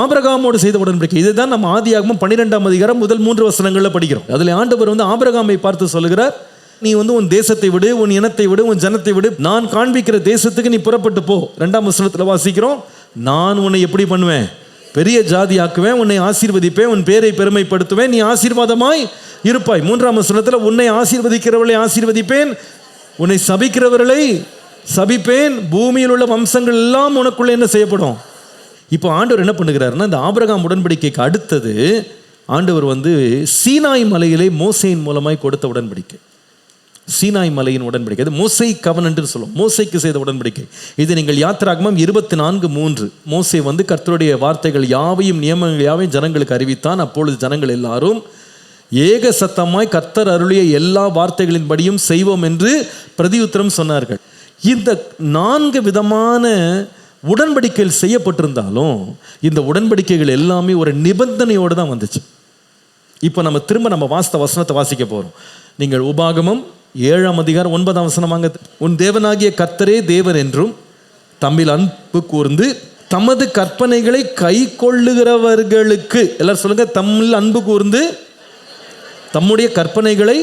ஆபிரகாமோடு செய்த உடன்படிக்கை. இதுதான் நம்ம ஆதியாகமம் 12 முதல் 3 வசனங்களில் படிக்கிறோம். அதில் ஆண்டவர் ஆபிரகாமை பார்த்து சொல்லுகிறார், நீ உன் தேசத்தை விடு, உன் இனத்தை விடு, உன் ஜனத்தை விடு, நான் காண்பிக்கிற தேசத்துக்கு நீ புறப்பட்டு போ. 2ஆம் வசனத்தில் வாசிக்கிறோம், நான் உன்னை எப்படி பண்ணுவேன், பெரிய ஜாதி ஆக்குவேன், உன்னை ஆசீர்வதிப்பேன், உன் பேரை பெருமைப்படுத்துவேன், நீ ஆசீர்வாதமாய் இருப்பாய். 3ஆம் வசனத்தில் உன்னை ஆசீர்வதிக்கிறவர்களை ஆசீர்வதிப்பேன், உன்னை சபிக்கிறவர்களை சபிப்பேன், பூமியில் உள்ள வம்சங்கள் எல்லாம் உனக்குள்ள என்ன செய்யப்படும். இப்போ ஆண்டவர் என்ன பண்ணுகிறாருன்னா, இந்த ஆபிரகாம் உடன்படிக்கைக்கு அடுத்தது ஆண்டவர் சீனாய் மலையிலே மோசையின் மூலமாய் கொடுத்த உடன்படிக்கை. சீனாய் மலையின் உடன்படிக்கை, அது மோசை கவனன்ட்னு சொல்லுவோம். மோசைக்கு செய்த உடன்படிக்கை. இது நீங்கள் யாத்திராகமம் 24:3. மோசே கர்த்தருடைய வார்த்தைகள் யாவையும் நியமங்கள் யாவையும் ஜனங்களுக்கு அறிவித்தான். அப்பொழுது ஜனங்கள் எல்லாரும் ஏக சத்தமாய் கர்த்தர் அருளிய எல்லா வார்த்தைகளின்படியும் செய்வோம் என்று பிரதியுத்தரம் சொன்னார்கள். இந்த 4 விதமான உடன்படிக்கைகள் செய்யப்பட்டிருந்தாலும் இந்த உடன்படிக்கைகள் எல்லாமே ஒரு நிபந்தனையோடு தான் வந்துச்சு. இப்போ நம்ம திரும்ப நம்ம வசனத்தை வாசிக்க போகிறோம். நீங்கள் உபாகமம் 7:9 வாங்க. உன் தேவனாகிய கர்த்தரே தேவன் என்றும் தம்மில் அன்பு கூர்ந்து தமது கற்பனைகளை கை கொள்ளுகிறவர்களுக்கு, எல்லாரும் சொல்லுங்க, தம்மில் அன்பு கூர்ந்து தம்முடைய கற்பனைகளை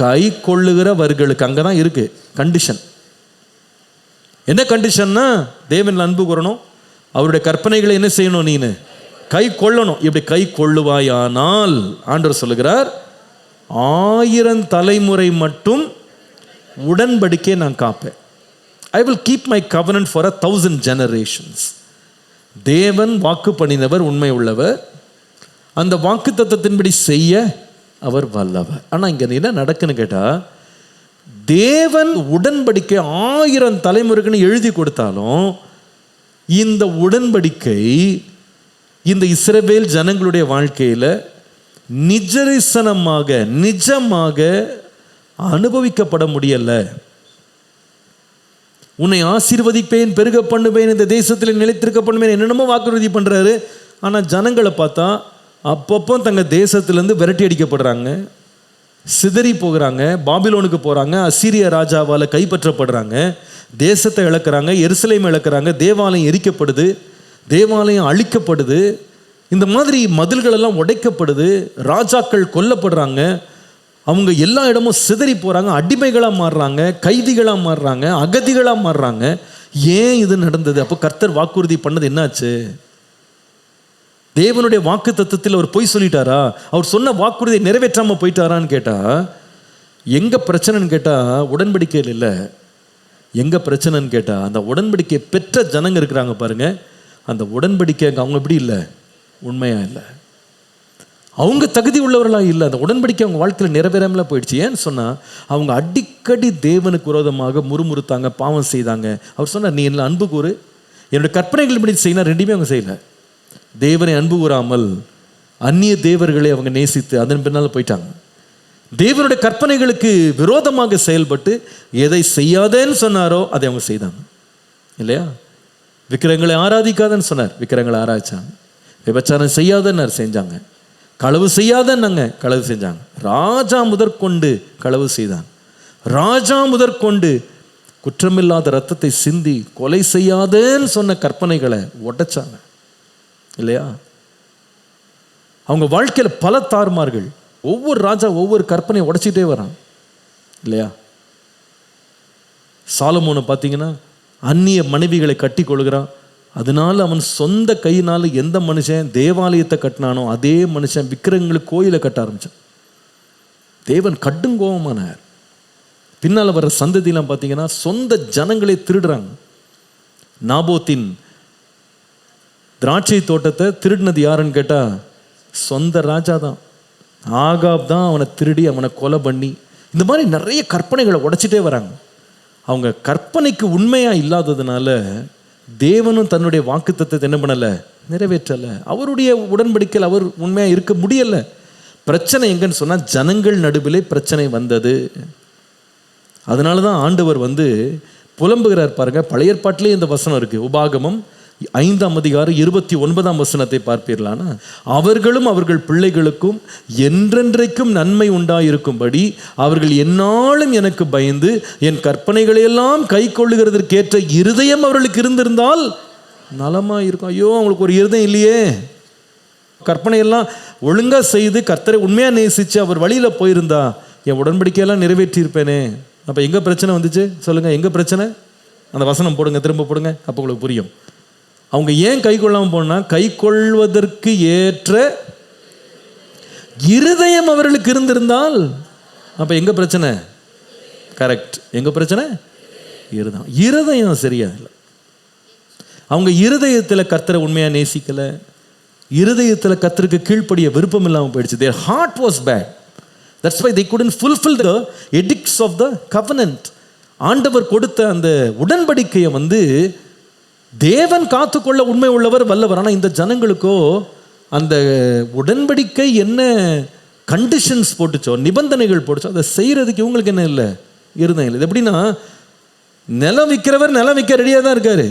கை கொள்ளுகிறவர்களுக்கு. அங்கே தான் இருக்கு கண்டிஷன். என்ன கண்டிஷன்னா, தேவன் அன்பு கூறணும், அவருடைய கற்பனைகளை என்ன செய்யணும், நீனு கை கொள்ளணும். இப்படி கை கொள்ளுவாயானால் ஆண்டவர் சொல்லுகிறார், 1000 தலைமுறை மட்டும் உடன்படிக்கை நான் காப்பேன். I will keep my covenant for 1000 generations. தேவன் வாக்கு பண்ணினவர், உண்மை உள்ளவர், அந்த வாக்கு தத்தத்தின்படி செய்ய அவர் வல்லவர். ஆனால் இங்கே என்ன நடக்குன்னு கேட்டால், தேவன் உடன்படிக்கை 1000 தலைமுறைக்குன்னு எழுதி கொடுத்தாலும் இந்த உடன்படிக்கை இந்த இஸ்ரவேல் ஜனங்களுடைய வாழ்க்கையில் நிஜமாக அனுபவிக்கப்பட முடியல. உன்னை ஆசீர்வதிப்பேன், பெருக பண்ணுவேன், இந்த தேசத்தில் நிலைத்திருக்க பண்ணுவேன், என்னென்னமோ வாக்குறுதி பண்ணுறாரு. ஆனால் ஜனங்களை பார்த்தா அப்பப்போ தங்கள் தேசத்திலேருந்து விரட்டி அடிக்கப்படுறாங்க, சிதறி போகிறாங்க, பாபிலோனுக்கு போகிறாங்க, அசீரிய ராஜாவால் கைப்பற்றப்படுறாங்க, தேசத்தை இழக்கிறாங்க, எருசலேம் இழக்கிறாங்க, தேவாலயம் எரிக்கப்படுது, தேவாலயம் அழிக்கப்படுது, இந்த மாதிரி மதில்களெல்லாம் உடைக்கப்படுது, ராஜாக்கள் கொல்லப்படுறாங்க, அவங்க எல்லா இடமும் சிதறி போகிறாங்க, அடிமைகளாக மாறுறாங்க, கைதிகளாக மாறுறாங்க, அகதிகளாக மாறுறாங்க. ஏன் இது நடந்தது? அப்போ கர்த்தர் வாக்குறுதி பண்ணது என்னாச்சு? தேவனுடைய வாக்கு தத்துவத்தில் அவர் பொய் சொல்லிட்டாரா? அவர் சொன்ன வாக்குறுதியை நிறைவேற்றாமல் போயிட்டாரான்னு கேட்டால், எங்கே பிரச்சனைன்னு கேட்டால் உடன்படிக்கையில் இல்லை. எங்கே பிரச்சனைன்னு கேட்டால், அந்த உடன்படிக்கையை பெற்ற ஜனங்க இருக்கிறாங்க பாருங்க, அந்த உடன்படிக்கை அவங்க எப்படி இல்லை, உண்மையாக இல்லை, அவங்க தகுதி உள்ளவர்களாக இல்லை, அந்த உடன்படிக்கை அவங்க வாழ்க்கையில் நிறைவேறாமலாம் போயிடுச்சு. ஏன்னு சொன்னால் அவங்க அடிக்கடி தேவனுக்கு விரோதமாக முறுமுறுத்தாங்க, பாவம் செய்தாங்க. அவர் சொன்னார், நீ என்ன அன்பு கூறு, என்னுடைய கற்பனைகள் இப்படி செய்யணும். ரெண்டுமே அவங்க செய்யலை. தேவனை அன்பு கூறாமல் அந்நிய தேவர்களை அவங்க நேசித்து அதன் பின்னால் போயிட்டாங்க. தேவனுடைய கற்பனைகளுக்கு விரோதமாக செயல்பட்டு எதை செய்யாதேன்னு சொன்னாரோ அதை அவங்க செய்தாங்க இல்லையா? விக்கிரகங்களை ஆராதிக்காதன்னு சொன்னார், விக்கிரகங்களை ஆராய்ச்சாங்க. விபச்சாரம் செய்யாதன்னார், செஞ்சாங்க. களவு செய்யாதன்னாங்க, களவு செஞ்சாங்க. ராஜா முதற்கொண்டு களவு செய்தான். ராஜா முதற்கொண்டு குற்றமில்லாத ரத்தத்தை சிந்தி கொலை செய்யாதேன்னு சொன்ன கற்பனைகளை உடைச்சாங்க இல்லையா? அவங்க வாழ்க்கையில் பல தாறுமார்கள். ஒவ்வொரு ராஜா ஒவ்வொரு கற்பனையை உடைச்சிட்டே வரான் இல்லையா? சாலமோனை பார்த்தீங்கன்னா அந்நிய மனைவிகளை கட்டி கொள்கிறான். அதனால அவன் சொந்த கையினால் எந்த மனுஷன் தேவாலயத்தை கட்டினானோ அதே மனுஷன் விக்கிரகங்களுக்கு கோயிலை கட்ட ஆரம்பிச்சான். தேவன் கடுங்கோபமானார். பின்னால் வர்ற சந்ததியெல்லாம் பார்த்தீங்கன்னா சொந்த ஜனங்களே திருடுறாங்க. நாபோத்தின் திராட்சை தோட்டத்தை திருடினது யாருன்னு கேட்டால் சொந்த ராஜா தான். ஆகாப் தான் அவனை திருடி அவனை கொலை பண்ணி, இந்த மாதிரி நிறைய கற்பனைகளை உடைச்சிட்டே வராங்க. அவங்க கற்பனைக்கு உண்மையாக இல்லாததுனால தேவனும் தன்னுடைய வாக்குத்தத்தத்தை என்ன பண்ணலை, நிறைவேற்றலை. அவருடைய உடன்படிக்கையில் அவர் உண்மையாக இருக்க முடியலை. பிரச்சனை எங்கன்னு சொன்னால் ஜனங்கள் நடுவிலே பிரச்சனை வந்தது. அதனால தான் ஆண்டவர் புலம்புகிறார் பாருங்க. பழைய ஏற்பாட்டிலே இந்த வசனம் இருக்குது. உபாகமம் 5:29 பார்ப்பீர்களானா, அவர்களும் அவர்கள் பிள்ளைகளுக்கும் என்றென்றைக்கும் நன்மை உண்டாயிருக்கும்படி அவர்கள் எந்நாளும் எனக்கு பயந்து என் கற்பனைகளையெல்லாம் கை கொள்ளுகிறதற்கேற்ற இருதயம் அவர்களுக்கு இருந்திருந்தால் நலமாக இருக்கும். ஐயோ, அவங்களுக்கு ஒரு இருதயம் இல்லையே. கற்பனையெல்லாம் ஒழுங்காக செய்து கர்த்தரை உண்மையாக நேசித்து அவர் வழியில் போயிருந்தா என் உடன்படிக்கையெல்லாம் நிறைவேற்றியிருப்பேனே. அப்போ எங்கே பிரச்சனை வந்துச்சு சொல்லுங்கள்? எங்கே பிரச்சனை? அந்த வசனம் போடுங்க, திரும்ப போடுங்க, அப்போ உங்களுக்கு புரியும். அவங்க ஏன் கை கொள்ளாமல் போனால், கை கொள்வதற்கு ஏற்ற இருதயம் அவர்களுக்கு இருந்திருந்தால். அப்போ எங்கே பிரச்சனை? கரெக்ட், எங்கே பிரச்சனை? இருதயம் சரியா இல்லை. அவங்க இருதயத்தில் கர்த்தரை உண்மையாக நேசிக்கலை, இருதயத்தில் கர்த்தருக்கு கீழ்ப்படிய விருப்பம் இல்லாமல் போயிடுச்சு. Their heart was bad. That's why they couldn't fulfill the edicts of the covenant. ஆண்டவர் கொடுத்த அந்த உடன்படிக்கையை தேவன் காத்துக்கொள்ள உண்மை உள்ளவர், வல்லவர். ஆனால் இந்த ஜனங்களுக்கோ அந்த உடன்படிக்கை என்ன கண்டிஷன்ஸ் போட்டுச்சோ, நிபந்தனைகள் போட்டுச்சோ, அதை செய்கிறதுக்கு இவங்களுக்கு என்ன இல்லை, இருந்தேன் இல்லை. எப்படின்னா, நிலம் விற்கிறவர் நிலம் விற்க ரெடியாக தான் இருக்காரு.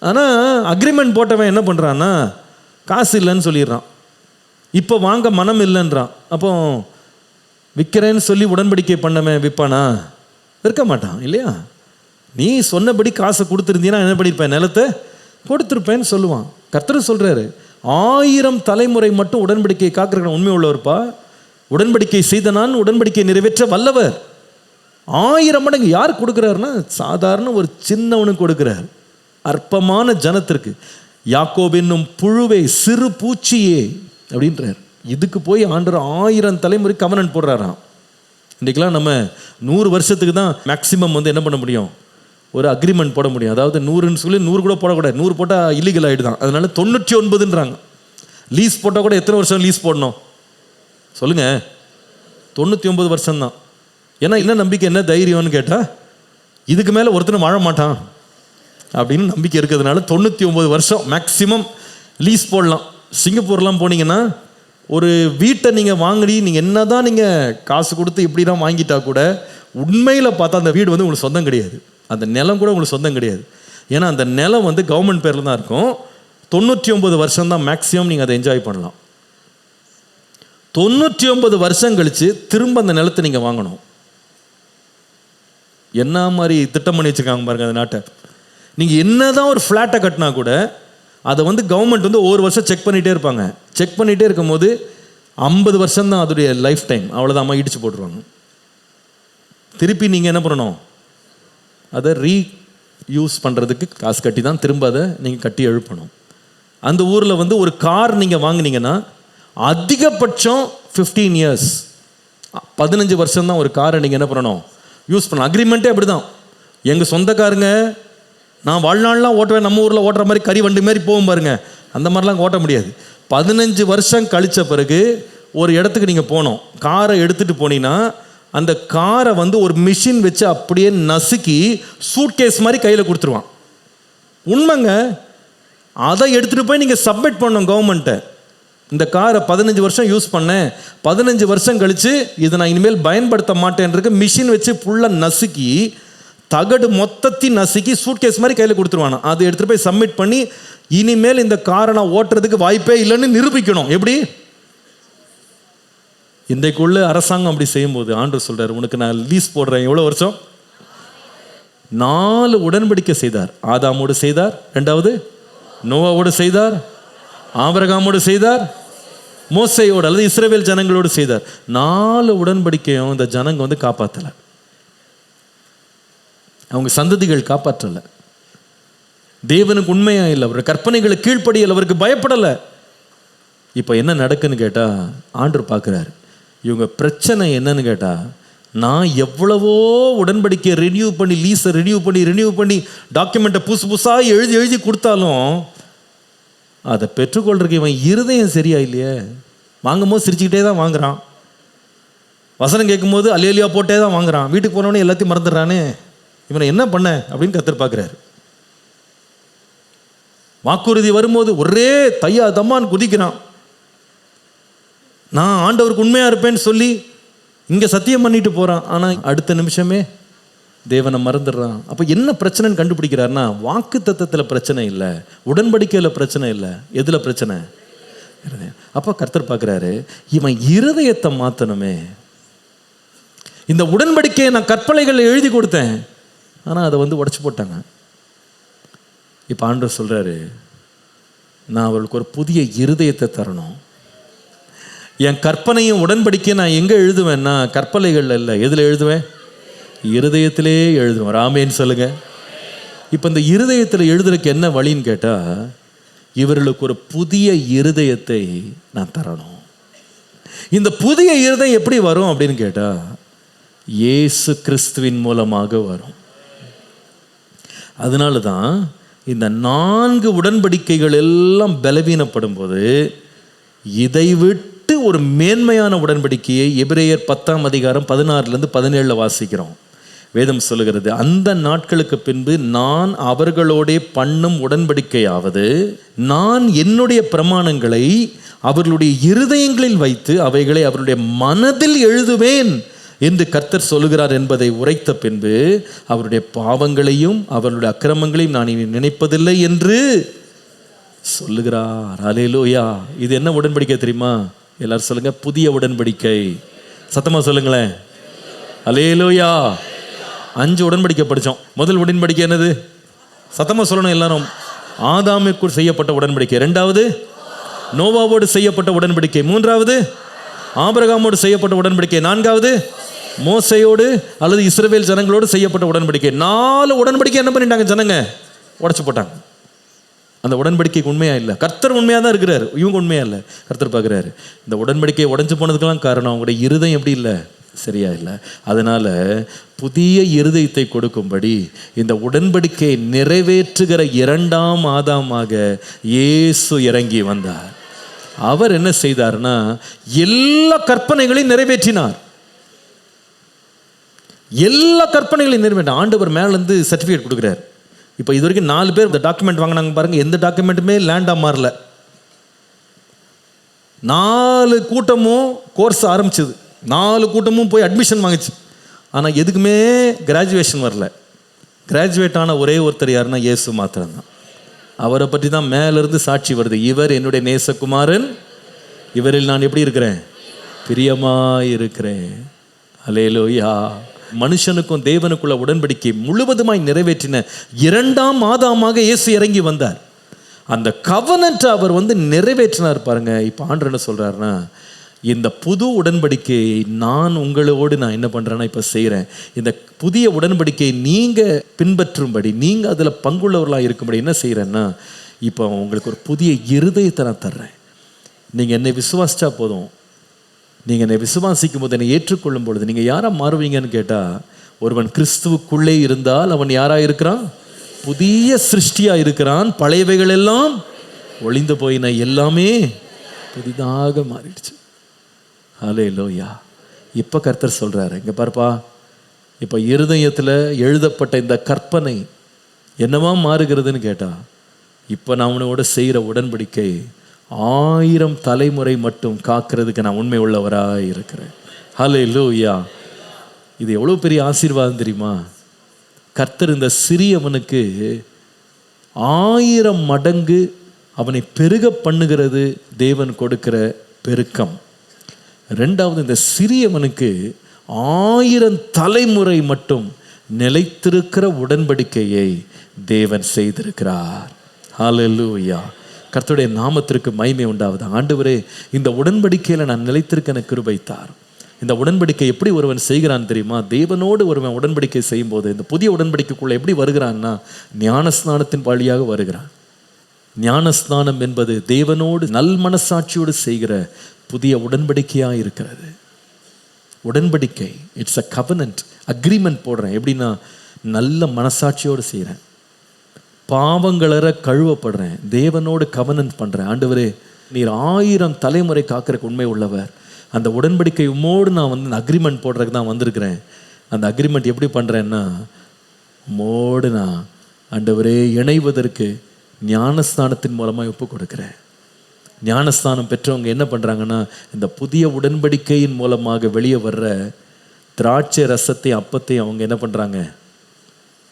ஆனால் அக்ரிமெண்ட் போட்டவன் என்ன பண்ணுறான்னா, காசு இல்லைன்னு சொல்லிடுறான், இப்போ வாங்க மனம் இல்லைன்றான். அப்போ விற்கிறேன்னு சொல்லி உடன்படிக்கை பண்ணவன் விற்பானா? விற்க மாட்டான் இல்லையா? நீ சொன்னபடி காசை கொடுத்துருந்தீங்கன்னா என்ன பண்ணியிருப்பேன், நிலத்தை கொடுத்துருப்பேன்னு சொல்லுவான். கர்த்தர் சொல்கிறாரு, 1000 தலைமுறை மட்டும் உடன்படிக்கை காக்கிற உண்மை உள்ளவர்ப்பா. உடன்படிக்கை செய்த நான் உடன்படிக்கை நிறைவேற்ற வல்லவர். 1000 மடங்கு யார் கொடுக்குறாருன்னா, சாதாரண ஒரு சின்னவனுக்கு கொடுக்குறார், அற்பமான ஜனத்திற்கு. யாக்கோபு என்னும் புழுவை, சிறு பூச்சியே அப்படின்றார். இதுக்கு போய் ஆண்டவர் 1000 தலைமுறை கவனன் போடுறாராம். இன்றைக்கெலாம் நம்ம 100 வருஷத்துக்கு தான் மேக்சிமம் என்ன பண்ண முடியும், ஒரு அக்ரிமெண்ட் போட முடியும். அதாவது 100ன்னு சொல்லி 100 கூட போடக்கூடாது. 100 போட்டால் இல்லீகல் ஆகிடுதான். அதனால 99ன்றாங்க. லீஸ் போட்டால் கூட எத்தனை வருஷம் லீஸ் போடணும் சொல்லுங்கள்? 99 வருஷம்தான். ஏன்னா என்ன நம்பிக்கை, என்ன தைரியம்னு கேட்டால், இதுக்கு மேலே ஒருத்தனை வாழ மாட்டான் அப்படின்னு நம்பிக்கை இருக்கிறதுனால 99 வருஷம் மேக்சிமம் லீஸ் போடலாம். சிங்கப்பூர்லாம் போனீங்கன்னா ஒரு வீட்டை நீங்கள் வாங்கி, நீங்கள் என்ன தான் நீங்கள் காசு கொடுத்து இப்படி தான் வாங்கிட்டா கூட உண்மையில் பார்த்தா அந்த வீடு உங்களுக்கு சொந்தம் கிடையாது. அந்த நிலம் கூட உங்களுக்கு சொந்தம் கிடையாது. ஏன்னா அந்த நிலம் கவர்மெண்ட் பேரில் தான் இருக்கும். 99 வருஷம் தான் மேக்ஸிமம் நீங்கள் அதை என்ஜாய் பண்ணலாம். 99 வருஷம் கழித்து திரும்ப அந்த நிலத்தை நீங்கள் வாங்கணும். என்ன மாதிரி திட்டம் பண்ணி வச்சுருக்காங்க பாருங்கள் அந்த நாட்டை. நீங்கள் என்ன தான் ஒரு ஃப்ளாட்டை கட்டினா கூட அதை கவர்மெண்ட் ஒரு வருஷம் செக் பண்ணிகிட்டே இருப்பாங்க. செக் பண்ணிகிட்டே இருக்கும்போது 50 வருஷம் தான் அதோடைய லைஃப் டைம். அவ்வளோதான், அம்மா இடிச்சு போட்டுருவாங்க. திருப்பி நீங்கள் என்ன பண்ணணும், அதை ரீயூஸ் பண்ணுறதுக்கு காசு கட்டி தான் திரும்ப அதை நீங்கள் கட்டி எழுப்பணும். அந்த ஊரில் ஒரு கார் நீங்கள் வாங்கினீங்கன்னா அதிகபட்சம் 15 இயர்ஸ், 15 வருஷம் தான் ஒரு காரை நீங்கள் என்ன பண்ணணும், யூஸ் பண்ணலாம். அக்ரிமெண்ட்டே அப்படி தான். எங்கள் சொந்தக்காரங்க நான் வாழ்நாள்லாம் ஓட்டுவேன், நம்ம ஊரில் ஓட்டுற மாதிரி கறி வண்டி மாதிரி போகும் பாருங்க, அந்த மாதிரிலாம் ஓட்ட முடியாது. 15 வருஷம் கழித்த பிறகு ஒரு இடத்துக்கு நீங்கள் போனோம், காரை எடுத்துகிட்டு போனீங்கன்னா அந்த காரை ஒரு மிஷின் வச்சு அப்படியே நசுக்கி சூட்கேஸ் மாதிரி கையில் கொடுத்துருவான். உண்மைங்க. அதை எடுத்துகிட்டு போய் நீங்கள் சப்மிட் பண்ணணும் கவர்மெண்ட்டை. இந்த காரை 15 வருஷம் யூஸ் பண்ணேன், 15 வருஷம் கழித்து இதை நான் இனிமேல் பயன்படுத்த மாட்டேன்றது மிஷின் வச்சு ஃபுல்லாக நசுக்கி, தகடு மொத்தத்தையும் நசுக்கி சூட்கேஸ் மாதிரி கையில் கொடுத்துருவானா. அதை எடுத்துகிட்டு போய் சப்மிட் பண்ணி இனிமேல் இந்த காரை நான் ஓட்டுறதுக்கு வாய்ப்பே இல்லைன்னு நிரூபிக்கணும். எப்படி? இன்றைக்குள்ள அரசாங்கம் அப்படி செய்யும்போது ஆண்டவர் சொல்கிறார், உனக்கு நான் லீஸ் போடுறேன். எவ்வளோ வருஷம்? 4 உடன்படிக்கை செய்தார். ஆதாமோடு செய்தார், 2வது நோவாவோடு செய்தார், ஆபிரகாமோடு செய்தார், மோசேயோடு அல்லது இஸ்ரவேல் ஜனங்களோடு செய்தார். 4 உடன்படிக்கையும் இந்த ஜனங்க காப்பாற்றலை. அவங்க சந்ததிகள் காப்பாற்றலை. தேவனுக்கு உண்மையாக இல்லை, அவருடைய கற்பனைகளை கீழ்ப்படியல், அவருக்கு பயப்படலை. இப்போ என்ன நடக்குன்னு கேட்டால் ஆண்டவர் பார்க்குறாரு, இவங்க பிரச்சனை என்னன்னு கேட்டால் நான் எவ்வளவோ உடன்படிக்கை ரினியூ பண்ணி, லீஸை ரினியூ பண்ணி டாக்குமெண்ட்டை புதுசாக எழுதி கொடுத்தாலும் அதை பெற்றுக்கொள்றதுக்கு இவன் இருதயம் சரியா இல்லையே. வாங்கும் போது சிரிச்சுக்கிட்டே தான் வாங்குறான், வசனம் கேட்கும்போது அல்லேலியா போட்டே தான் வாங்குறான், வீட்டுக்கு போனவனே எல்லாத்தையும் மறந்துடுறானே, இவனை என்ன பண்ண அப்படின்னு கர்த்தர் பார்க்குறாரு. வாக்குறுதி வரும்போது ஒரே தையா தம்மான்னு குதிக்கிறான். நான் ஆண்டவருக்கு உண்மையாக இருப்பேன்னு சொல்லி இங்கே சத்தியம் பண்ணிட்டு போகிறான். ஆனால் அடுத்த நிமிஷமே தேவனை மறந்துடுறான். அப்போ என்ன பிரச்சனைன்னு கண்டுபிடிக்கிறாருன்னா, வாக்கு தத்தத்தில் பிரச்சனை இல்லை, உடன்படிக்கையில் பிரச்சனை இல்லை, எதில் பிரச்சனை? அப்போ கர்த்தர் பார்க்குறாரு, இவன் இருதயத்தை மாற்றணுமே. இந்த உடன்படிக்கையை நான் கற்பனைகள் எழுதி கொடுத்தேன், ஆனால் அதை உடைச்சு போட்டாங்க. இப்போ ஆண்டவர் சொல்கிறாரு, நான் அவர்களுக்கு ஒரு புதிய இருதயத்தை தரணும். என் கற்பனையும் உடன்படிக்கையும் நான் எங்கே எழுதுவேன்னா கற்பனைகள் இல்லை, எதில் எழுதுவேன்? இருதயத்திலே எழுதுவேன். ராமேன்னு சொல்லுங்க. இப்போ இந்த இருதயத்தில் எழுதுறதுக்கு என்ன வழின்னு கேட்டால், இவர்களுக்கு ஒரு புதிய இருதயத்தை நான் தரணும். இந்த புதிய இருதயம் எப்படி வரும் அப்படின்னு கேட்டால், இயேசு கிறிஸ்துவின் மூலமாக வரும். அதனால தான் இந்த 4 உடன்படிக்கைகள் எல்லாம் பலவீனப்படும் போது இதை விட்டு ஒரு மேன்மையான உடன்படிக்கையை எபிரேயர் 10ஆம் அதிகாரம் 16-17 வாசிக்கிறோம். வேதம் சொல்லுகிறது, அந்த நாட்களுக்கு பின்பு நான் அவர்களோடே பண்ணும் உடன்படிக்கையாவது, நான் என்னுடைய பிரமாணங்களை அவர்களுடைய இருதயங்களில் வைத்து அவைகளை அவருடைய மனதில் எழுதுவேன் என்று கர்த்தர் சொல்லுகிறார் என்பதை உரைத்த பின்பு, அவருடைய பாவங்களையும் அவருடைய அக்கிரமங்களையும் நான் இனி நினைப்பதில்லை என்று சொல்லுகிறார். அல்லேலூயா. இது என்ன உடன்படிக்கை தெரியுமா? எல்லாரும் சொல்லுங்க, புதிய உடன்படிக்கை. சத்தமா சொல்லுங்களேன், அல்லேலூயா. 5 உடன்படிக்கை படித்தோம். முதல் உடன்படிக்கை என்னது? சத்தமா சொல்லணும் எல்லாரும். ஆதாமுக்கு செய்யப்பட்ட உடன்படிக்கை. 2வது நோவாவோடு செய்யப்பட்ட உடன்படிக்கை. 3வது ஆபிரகாமோடு செய்யப்பட்ட உடன்படிக்கை. 4வது மோசையோடு அல்லது இஸ்ரவேல் ஜனங்களோடு செய்யப்பட்ட உடன்படிக்கை. 4 உடன்படிக்கை என்ன பண்ணிட்டாங்க ஜனங்க? உடைச்சு போட்டாங்க. அந்த உடன்படிக்கைக்கு உண்மையா இல்லை. கர்த்தர் உண்மையாக தான் இருக்கிறார், இவங்க உண்மையா இல்லை. கர்த்தர் பார்க்குறாரு, இந்த உடன்படிக்கையை உடைஞ்சு போனதுக்கெல்லாம் காரணம் அவங்களுடைய இருதயம் எப்படி இல்லை, சரியா இல்லை. அதனால புதிய இருதயத்தை கொடுக்கும்படி இந்த உடன்படிக்கையை நிறைவேற்றுகிற 2ஆம் ஆதாமாக இயேசு இறங்கி வந்தார். அவர் என்ன செய்தார்னா, எல்லா கற்பனைகளையும் நிறைவேற்றினார். எல்லா கற்பனைகளையும் நிறைவேற்ற ஆண்டவர் மேலேருந்து சர்டிஃபிகேட் கொடுக்குறார். இப்போ இது வரைக்கும் 4 பேர் இந்த டாக்குமெண்ட் வாங்கினாங்க பாருங்க, எந்த டாக்குமெண்ட்டுமே லேண்டாக மாறல. 4 கூட்டமும் கோர்ஸ் ஆரம்பிச்சது, 4 கூட்டமும் போய் அட்மிஷன் வாங்கிச்சு. ஆனால் எதுக்குமே கிராஜுவேஷன் வரல. கிராஜுவேட் ஆன ஒரே ஒருத்தர் யாருன்னா இயேசு மாத்திரம்தான். அவரை பற்றி தான் மேலிருந்து சாட்சி வருது, இவர் என்னுடைய நேசகுமாரன், இவரில் நான் எப்படி இருக்கிறேன், பிரியமாய் இருக்கிறேன். அல்லேலூயா. மனுஷனுக்கும் தேவனுக்குள்ள உடன்படிக்கை முழுவதுமாய் நிறைவேற்றின 2ஆம் ஆதாமாக இயேசு இறங்கி வந்தார். அந்த கவனன்ட் அவர் நிறைவேற்றினார் பாருங்க. இப்போ ஆண்டவர் என்ன சொல்றாருன்னா, இந்த புது உடன்படிக்கையை நான் உங்களோடு நான் என்ன பண்றேன்னா இப்போ செய்கிறேன். இந்த புதிய உடன்படிக்கையை நீங்க பின்பற்றும்படி, நீங்க அதில் பங்குள்ளவர்களாக இருக்கும்படி என்ன செய்கிறேன்னா, இப்போ உங்களுக்கு ஒரு புதிய இருதயத்தை நான் தர்றேன். நீங்க என்னை விசுவாசிச்சா போதும். நீங்கள் என்னை விசுவாசிக்கும் போது, என்னை ஏற்றுக்கொள்ளும் பொழுது நீங்கள் யாராக மாறுவீங்கன்னு கேட்டால், ஒருவன் கிறிஸ்துவுக்குள்ளே இருந்தால் அவன் யாராக இருக்கிறான், புதிய சிருஷ்டியாக இருக்கிறான். பழையவைகள் எல்லாம் ஒளிந்து போயின, எல்லாமே புதிதாக மாறிடுச்சு. அல்லேலூயா. இப்போ கர்த்தர் சொல்கிறாரு, இங்கே பாருப்பா, இப்போ இருதயத்தில் எழுதப்பட்ட இந்த கற்பனை என்னவா மாறுகிறதுன்னு கேட்டால், இப்போ நான் அவனோட செய்கிற உடன்படிக்கை 1000 தலைமுறை மட்டும் காக்கிறதுக்கு நான் உண்மை உள்ளவராக இருக்கிறேன். ஹல்லேலூயா. இது எவ்வளோ பெரிய ஆசீர்வாதம் தெரியுமா? கர்த்தர் இந்த சிறியவனுக்கு 1000 மடங்கு அவனை பெருக பண்ணுகிறது தேவன் கொடுக்கிற பெருக்கம். 2வது, இந்த சிறியவனுக்கு 1000 தலைமுறை மட்டும் நிலைத்திருக்கிற உடன்படிக்கையை தேவன் செய்திருக்கிறார். ஹல்லேலூயா. கர்த்தருடைய நாமத்திற்கு மகிமை உண்டாவது. ஆண்டவரே, இந்த உடன்படிக்கையில் நான் நிலைத்திருக்க எனக்கு கிருபை தார். இந்த உடன்படிக்கை எப்படி ஒருவன் செய்கிறான் தெரியுமா? தேவனோடு ஒருவன் உடன்படிக்கை செய்யும் போது இந்த புதிய உடன்படிக்கைக்குள்ள எப்படி வருகிறான்னா, ஞானஸ்நானத்தின் வழியாக வருகிறான். ஞானஸ்நானம் என்பது தேவனோடு நல் மனசாட்சியோடு செய்கிற புதிய உடன்படிக்கையாக இருக்கிறது. உடன்படிக்கை, இட்ஸ் அ கவனன்ட். அக்ரிமெண்ட் போடுறேன். எப்படின்னா, நல்ல மனசாட்சியோடு செய்கிறேன், பாவங்களற கழுவப்படுறேன், தேவனோடு கவனன்ட் பண்ணுறேன். ஆண்டவரே, நீர் 1000 தலைமுறை காக்கிறக்கு உண்மை உள்ளவர். அந்த உடன்படிக்கை உம்மோடு நான் வந்து அக்ரிமெண்ட் போடுறதுக்கு தான் வந்திருக்கிறேன். அந்த அக்ரிமெண்ட் எப்படி பண்ணுறேன்னா, உம்மோடு நான் ஆண்டவரே இணைவதற்கு ஞானஸ்தானத்தின் மூலமாக ஒப்பு கொடுக்குறேன். ஞானஸ்தானம் பெற்றவங்க என்ன பண்ணுறாங்கன்னா, இந்த புதிய உடன்படிக்கையின் மூலமாக வெளியே வர்ற திராட்சை ரசத்தையும் அப்பத்தையும் அவங்க என்ன பண்ணுறாங்க,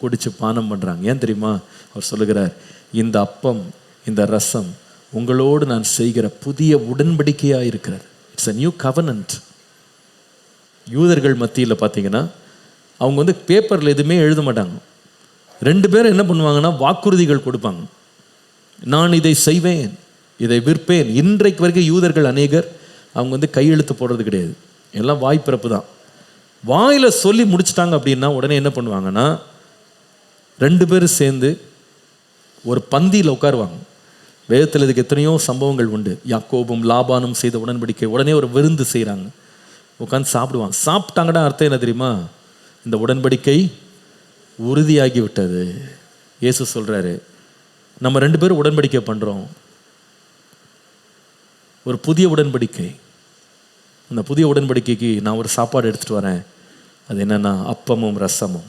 குடிச்சு பானம் பண்ணுறாங்க. ஏன் தெரியுமா? அவர் சொல்லுகிறார், இந்த அப்பம் இந்த ரசம் உங்களோடு நான் செய்கிற புதிய உடன்படிக்கையாக இருக்கிறது. It's a new covenant. யூதர்கள் மத்தியில் பார்த்தீங்கன்னா, அவங்க வந்து பேப்பரில் எதுவுமே எழுத மாட்டாங்க. 2 பேரும் என்ன பண்ணுவாங்கன்னா, வாக்குறுதிகள் கொடுப்பாங்க. நான் இதை செய்வேன், இதை விற்பேன். இன்றைக்கு வரைக்கும் யூதர்கள் அநேகர் அவங்க வந்து கையெழுத்து போடுறது கிடையாது, எல்லாம் வாய்ப்பிறப்பு தான். வாயில் சொல்லி முடிச்சிட்டாங்க அப்படின்னா உடனே என்ன பண்ணுவாங்கன்னா, 2 பேரும் சேர்ந்து ஒரு பந்தியில் உட்காருவாங்க. வேதத்தில் இதுக்கு எத்தனையோ சம்பவங்கள் உண்டு. யாக்கோபும் லாபானும் செய்த உடன்படிக்கை. உடனே ஒரு விருந்து செய்கிறாங்க, உட்காந்து சாப்பிடுவாங்க. சாப்பிட்டாங்கன்னா அர்த்தம் என்ன தெரியுமா? இந்த உடன்படிக்கை உறுதியாகி விட்டது. இயேசு சொல்கிறாரு, நம்ம 2 பேரும் உடன்படிக்கை பண்ணுறோம், ஒரு புதிய உடன்படிக்கை. அந்த புதிய உடன்படிக்கைக்கு நான் ஒரு சாப்பாடு எடுத்துகிட்டு வரேன். அது என்னென்னா, அப்பமும் ரசமும்.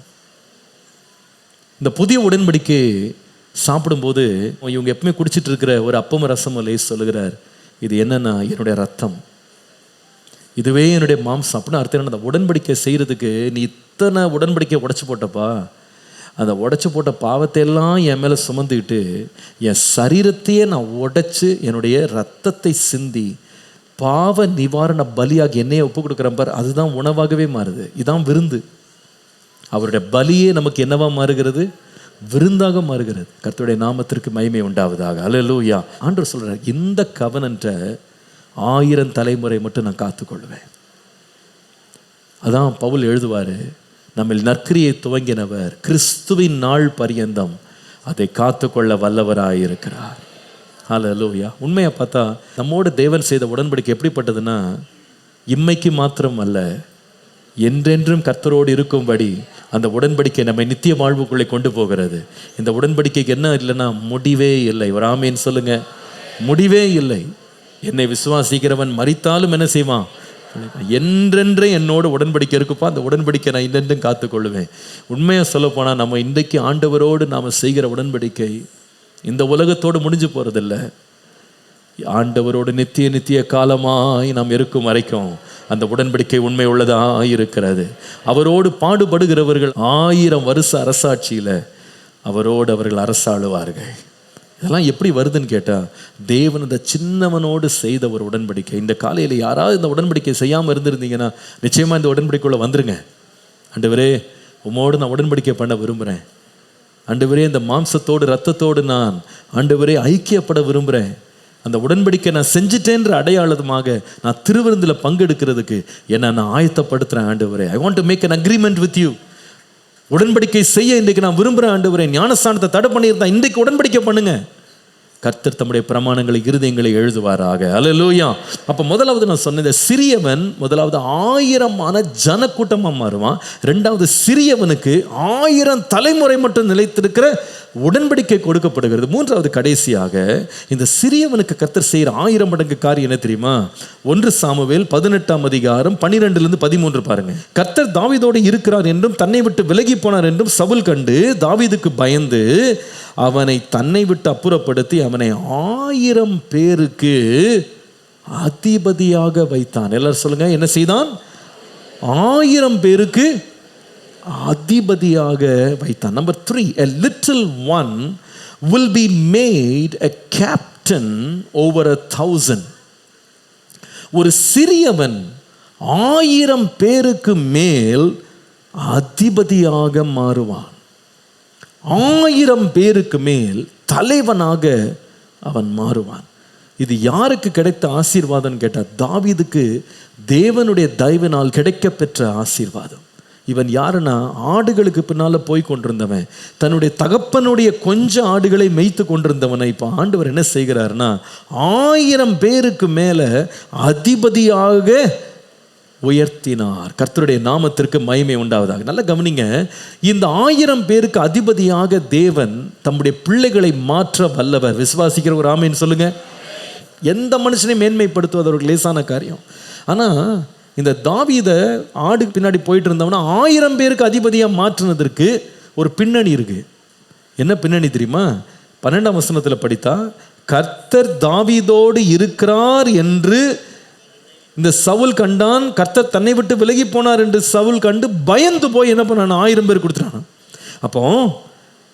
இந்த புதிய உடன்படிக்கை சாப்பிடும்போது இவங்க எப்பவுமே குடிச்சிட்டு இருக்கிற ஒரு அப்பமும் ரசமும் இயேசு சொல்லுகிறார், இது என்னன்னா என்னுடைய ரத்தம், இதுவே என்னுடைய மாம்சம். அப்படின்னு அர்த்தம் என்ன? அந்த உடன்படிக்கை செய்கிறதுக்கு நீ இத்தனை உடன்படிக்கை உடைச்சு போட்டப்பா, அந்த உடைச்சு போட்ட பாவத்தை எல்லாம் என் மேலே சுமந்துக்கிட்டு என் சரீரத்தையே நான் உடைச்சு என்னுடைய ரத்தத்தை சிந்தி பாவ நிவாரண பலியாக என்னையே ஒப்பு கொடுக்குறேன் பார். அதுதான் உணவாகவே மாறுது. இதுதான் விருந்து. அவருடைய பலியே நமக்கு என்னவா மாறுகிறது? விருந்தாக மாறுகிறது. கர்த்தருடைய நாமத்திற்கு மகிமை உண்டாவதாக. அல்லேலூயா. ஆண்டவர் சொல்றார், இந்த கவனன்ட்டை 1000 தலைமுறை மட்டும் நான் காத்துக்கொள்வேன். அதான் பவுல் எழுதுவார், நம்ம நற்கிரியை துவங்கினவர் கிறிஸ்துவின் நாள் பரியந்தம் அதை காத்துக்கொள்ள வல்லவராயிருக்கிறார். அல்லேலூயா. உண்மையை பார்த்தா நம்மோடு தேவன் செய்த உடன்படிக்கை எப்படிப்பட்டதுன்னா, இம்மைக்கு மாத்திரம் அல்ல, என்றென்றும் கர்த்தரோடு இருக்கும்படி அந்த உடன்படிக்கை நம்மை நித்திய வாழ்வுக்குள்ளே கொண்டு போகிறது. இந்த உடன்படிக்கைக்கு என்ன இல்லைன்னா முடிவே இல்லை. ஒரு ஆமேன்னு சொல்லுங்க. முடிவே இல்லை. என்னை விசுவாசிக்கிறவன் மரித்தாலும் என்ன செய்வான்? என்றென்றே என்னோட உடன்படிக்கை இருக்குப்பா. அந்த உடன்படிக்கை நான் இன்னென்றும் காத்துக்கொள்ளுவேன். உண்மையாக சொல்ல போனால் நம்ம இன்றைக்கு ஆண்டவரோடு நாம் செய்கிற உடன்படிக்கை இந்த உலகத்தோடு முடிஞ்சு போகிறதில்லை. ஆண்டவரோடு நித்திய காலமாய் நாம் இருக்கும் வரைக்கும் அந்த உடன்படிக்கை உண்மை உள்ளதாக இருக்கிறது. அவரோடு பாடுபடுகிறவர்கள் 1000 வருஷ அரசாட்சியில் அவரோடு அவர்கள் அரசாளுவார்கள். இதெல்லாம் எப்படி வருதுன்னு கேட்டால், தேவன் இந்த சின்னவனோடு செய்த ஒரு உடன்படிக்கை. இந்த காலையில் யாராவது இந்த உடன்படிக்கை செய்யாமல் இருந்திருந்தீங்கன்னா நிச்சயமாக இந்த உடன்படிக்கைக்குள்ளே வந்துருங்க. ஆண்டவரே, உம்மோடு நான் உடன்படிக்கை பண்ண விரும்புகிறேன். ஆண்டவரே, இந்த மாம்சத்தோடு ரத்தத்தோடு நான் ஆண்டவரே ஐக்கியப்பட விரும்புகிறேன். அந்த உடன்படிக்கை நான் செஞ்சிட்டேன்ற அடையாளமாக நான் திருவிருந்தில் பங்கெடுக்கிறதுக்கு என்னை நான் ஆயத்தப்படுத்துகிறேன். ஆண்டவரே, I want to make an agreement with you. உடன்படிக்கை செய்ய இன்றைக்கு நான் விரும்புகிறேன். ஆண்டவரே, ஞானஸ்தானத்தை தடை பண்ணியிருந்தா இன்றைக்கு உடன்படிக்கை பண்ணுங்க. கர்த்தர் தம்முடைய பிரமாணங்களை இருதயங்களை எழுதுவாராக. அல்லேலூயா. அப்போ முதலாவது நான் சொன்ன சிறியவன் முதலாவது 1000 ஜனக்கூட்டமாக மாறுவான். 2வது சிறியவனுக்கு 1000 தலைமுறை மட்டும் நிலைத்திருக்கிற உடன்படிக்கை கொடுக்கப்படுகிறது. 3வது கடைசியாக இந்த சிறியவனுக்கு கர்த்தர் செய்கிற 1000 மடங்கு காரியம் என்ன தெரியுமா? 1 சாமுவேல் 18ஆம் அதிகாரம் 12-13 பாருங்க. கர்த்தர் தாவீதோடு இருக்கிறார் என்றும் தன்னை விட்டு விலகி போனார் என்றும் சவுல் கண்டு தாவீதுக்கு பயந்து அவனை தன்னை விட்டு அப்புறப்படுத்தி அவனை 1000 பேருக்கு அதிபதியாக வைத்தான். எல்லாரும் சொல்லுங்க, என்ன செய்தான்? 1000 பேருக்கு அதிபதியாக வைத்தான். Number 3, a little one will be made a captain over 1000. ஒரு சிறியவன் 1000 பேருக்கு மேல் அதிபதியாக மாறுவான். 1000 பேருக்கு மேல் தலைவனாக அவன் மாறுவான். இது யாருக்கு கிடைத்த ஆசீர்வாதம் கேட்டால், தாவீதுக்கு தேவனுடைய தயவினால் கிடைக்க பெற்ற ஆசீர்வாதம். இவன் யாருன்னா, ஆடுகளுக்கு பின்னால் போய் கொண்டிருந்தவன், தன்னுடைய தகப்பனுடைய கொஞ்சம் ஆடுகளை மேய்த்து கொண்டிருந்தவனை இப்போ ஆண்டவர் என்ன செய்கிறார்னா 1000 பேருக்கு மேலே அதிபதியாக உயர்த்தினார். கர்த்தருடைய நாமத்திற்கு மகிமை உண்டாவதாக. நல்ல கவனிங்க, இந்த 1000 பேருக்கு அதிபதியாக தேவன் தம்முடைய பிள்ளைகளை மாற்ற வல்லவர். விசுவாசிக்கிற ஒரு ஆமேன்னு சொல்லுங்க. எந்த மனுஷனையும் மேன்மைப்படுத்துவது ஒரு லேசான காரியம். ஆனால் இந்த தாவீதை ஆடு பின்னாடி போயிட்டு இருந்தவனா 1000 பேருக்கு அதிபதியாக மாற்றினதற்கு ஒரு பின்னணி இருக்கு. என்ன பின்னணி தெரியுமா? 12ஆம் வசனத்தில் படித்தா, கர்த்தர் தாவீதோடு இருக்கிறார் என்று இந்த சவுல் கண்டான். கர்த்தர் தன்னை விட்டு விலகி போனார் என்று சவுல் கண்டு பயந்து போய் என்ன பண்ணான்? 1000 பேர் கொடுத்துட்டான். அப்போ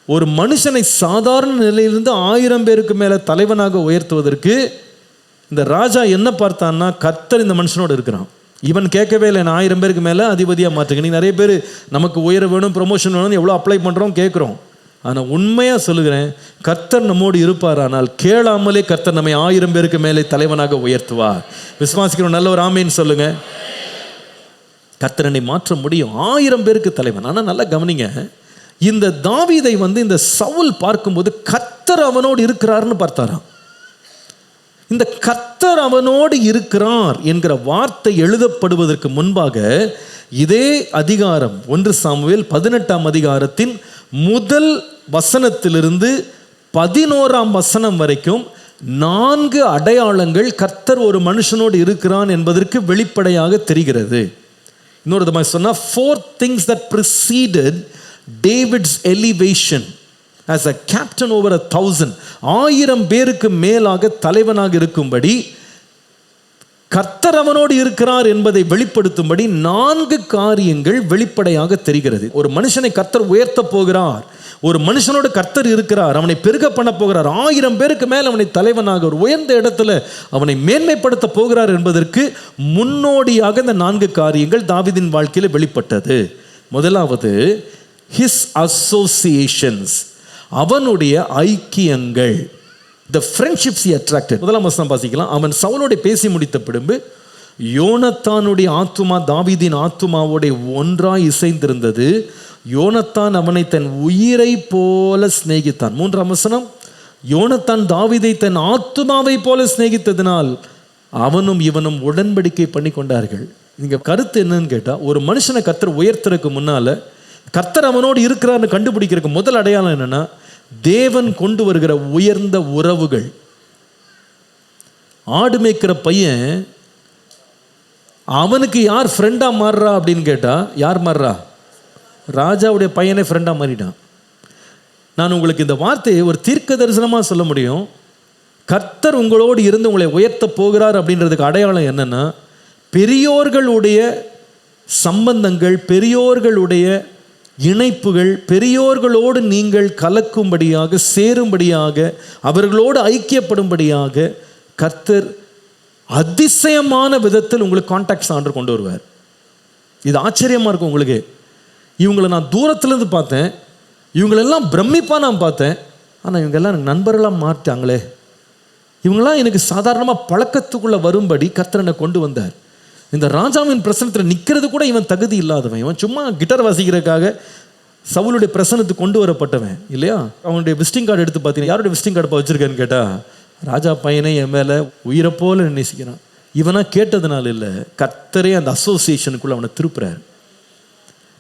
ஒரு மனுஷனை சாதாரண நிலையிலிருந்து 1000 பேருக்கு மேலே தலைவனாக உயர்த்துவதற்கு இந்த ராஜா என்ன பார்த்தான்னா, கர்த்தர் இந்த மனுஷனோடு இருக்கிறான். இவன் கேட்கவே இல்லை, நான் 1000 பேருக்கு மேலே அதிபதியாக மாற்றுங்க. நீங்கள் நிறைய பேர் நமக்கு உயர வேணும், ப்ரொமோஷன் வேணும்னு எவ்வளோ அப்ளை பண்ணுறோம், கேட்குறோம். ஆனால் உண்மையாக சொல்லுகிறேன், கர்த்தர் நம்மோடு இருப்பார். ஆனால் கேளாமலே கர்த்தர் நம்மை 1000 பேருக்கு மேலே தலைவனாக உயர்த்துவார். விசுவாசிக்கிறோம்? நல்ல ஒரு ஆமேன்னு சொல்லுங்க. கர்த்தரனை மாற்ற முடியும், 1000 பேருக்கு தலைவன். ஆனால் நல்லா கவனிங்க, இந்த தாவீதை இந்த சவுல் பார்க்கும்போது கர்த்தர் அவனோடு இருக்கிறார்னு பார்த்தாராம். இந்த கர்த்தர் அவனோடு இருக்கிறார் என்கிற வார்த்தை எழுதப்படுவதற்கு முன்பாக இதே அதிகாரம் 1 சாமுவேல் 18ஆம் அதிகாரத்தின் முதல் வசனத்திலிருந்து 11ஆம் வசனம் வரைக்கும் 4 அடையாளங்கள் கர்த்தர் ஒரு மனுஷனோடு இருக்கிறான் என்பதற்கு வெளிப்படையாக தெரிகிறது. இன்னொரு விதமாக சொன்னால் 4 things that preceded David's elevation as a captain over 1000. 1000 பேருக்கு மேலாக தலைவனாக இருக்கும்படி கர்த்தர் அவனோடு இருக்கிறார் என்பதை வெளிப்படுத்தும்படி 4 காரியங்கள் வெளிப்படையாக தெரிகிறது. ஒரு மனுஷனை கர்த்தர் உயர்த்த போகிறார், ஒரு மனுஷனோடு கர்த்தர் இருக்கிறார், அவனை பெருக பண்ண போகிறார், 1000 பேருக்கு மேல் அவனை தலைவனாக ஒரு உயர்ந்த இடத்துல அவனை மேன்மைப்படுத்த போகிறார் என்பதற்கு முன்னோடியாக இந்த 4 காரியங்கள் தாவீதின் வாழ்க்கையில் வெளிப்பட்டது. முதலாவது, his associations, அவனுடைய ஐக்கியங்கள். The friendships he attracted. முதலாம் வசனம் வாசிக்கலாம். அவன் சவுலோடு பேசி முடித்த பின்பு யோனத்தானுடைய ஆத்துமா தாவீதின் ஆத்துமாவோட ஒன்றாய் இசைந்திருந்தது. யோனத்தான் அவனை தன் உயிரை போல சிநேகித்தான். 3ஆம் வசனம், யோனத்தான் தாவீதை தன் ஆத்துமாவை போல சிநேகித்ததினால் அவனும் இவனும் உடன்படிக்கை பண்ணி கொண்டார்கள். இங்க கருத்து என்னன்னு கேட்டா, ஒரு மனுஷனை கர்த்தர் உயர்த்துறதுக்கு முன்னால கர்த்தர் அவனோடு இருக்கிறான்னு கண்டுபிடிக்கிறதுக்கு முதல் அடையாளம் என்னன்னா, தேவன் கொண்டு வருகிற உயர்ந்த உறவுகள். ஆடு மேய்க்கிற பையன் அவனுக்கு யார் ஃப்ரெண்டா மாறுறா அப்படின்னு கேட்டா, யார் மாறுறா? ராஜாவுடைய பையனே ஃப்ரெண்டா மாறிட்டான். நான் உங்களுக்கு இந்த வார்த்தையை ஒரு தீர்க்க தரிசனமாக சொல்ல முடியும். கர்த்தர் உங்களோடு இருந்து உங்களை உயர்த்த போகிறார் அப்படின்றதுக்கு அடையாளம் என்னன்னா, பெரியோர்களுடைய சம்பந்தங்கள், பெரியோர்களுடைய இணைப்புகள், பெரியோர்களோடு நீங்கள் கலக்கும்படியாக, சேரும்படியாக, அவர்களோடு ஐக்கியப்படும்படியாக கர்த்தர் அதிசயமான விதத்தில் உங்களுக்கு கான்டாக்ட்ஸ் ஆண்டர் கொண்டு வருவார். இது ஆச்சரியமாக இருக்கும் உங்களுக்கு. இவங்களை நான் தூரத்துலேருந்து பார்த்தேன், இவங்களெல்லாம் பிரமிப்பாக நான் பார்த்தேன், ஆனால் இவங்கெல்லாம் எனக்கு நண்பர்களாக மாட்டாங்களே, இவங்கெல்லாம் எனக்கு சாதாரணமாக பழக்கத்துக்குள்ளே வரும்படி கர்த்தர் என்னை கொண்டு வந்தார். இந்த ராஜாவின் பிரசனத்தில் நிற்கிறது கூட இவன் தகுதி இல்லாதவன். இவன் சும்மா கிட்டார் வாசிக்கிறதுக்காக சவுலுடைய பிரசனத்துக்கு கொண்டு வரப்பட்டவன் இல்லையா? அவனுடைய விசிட்டிங் கார்டு எடுத்து பார்த்தீங்கன்னா, யாருடைய விசிட்டிங் கார்டு வச்சிருக்கேன்னு கேட்டால், ராஜா பையனை என் மேலே உயிரை போல நேசிக்கிறான். இவனா கேட்டதுனால இல்லை, கர்த்தரே அந்த அசோசியேஷனுக்குள்ள அவனை திருப்புறார்.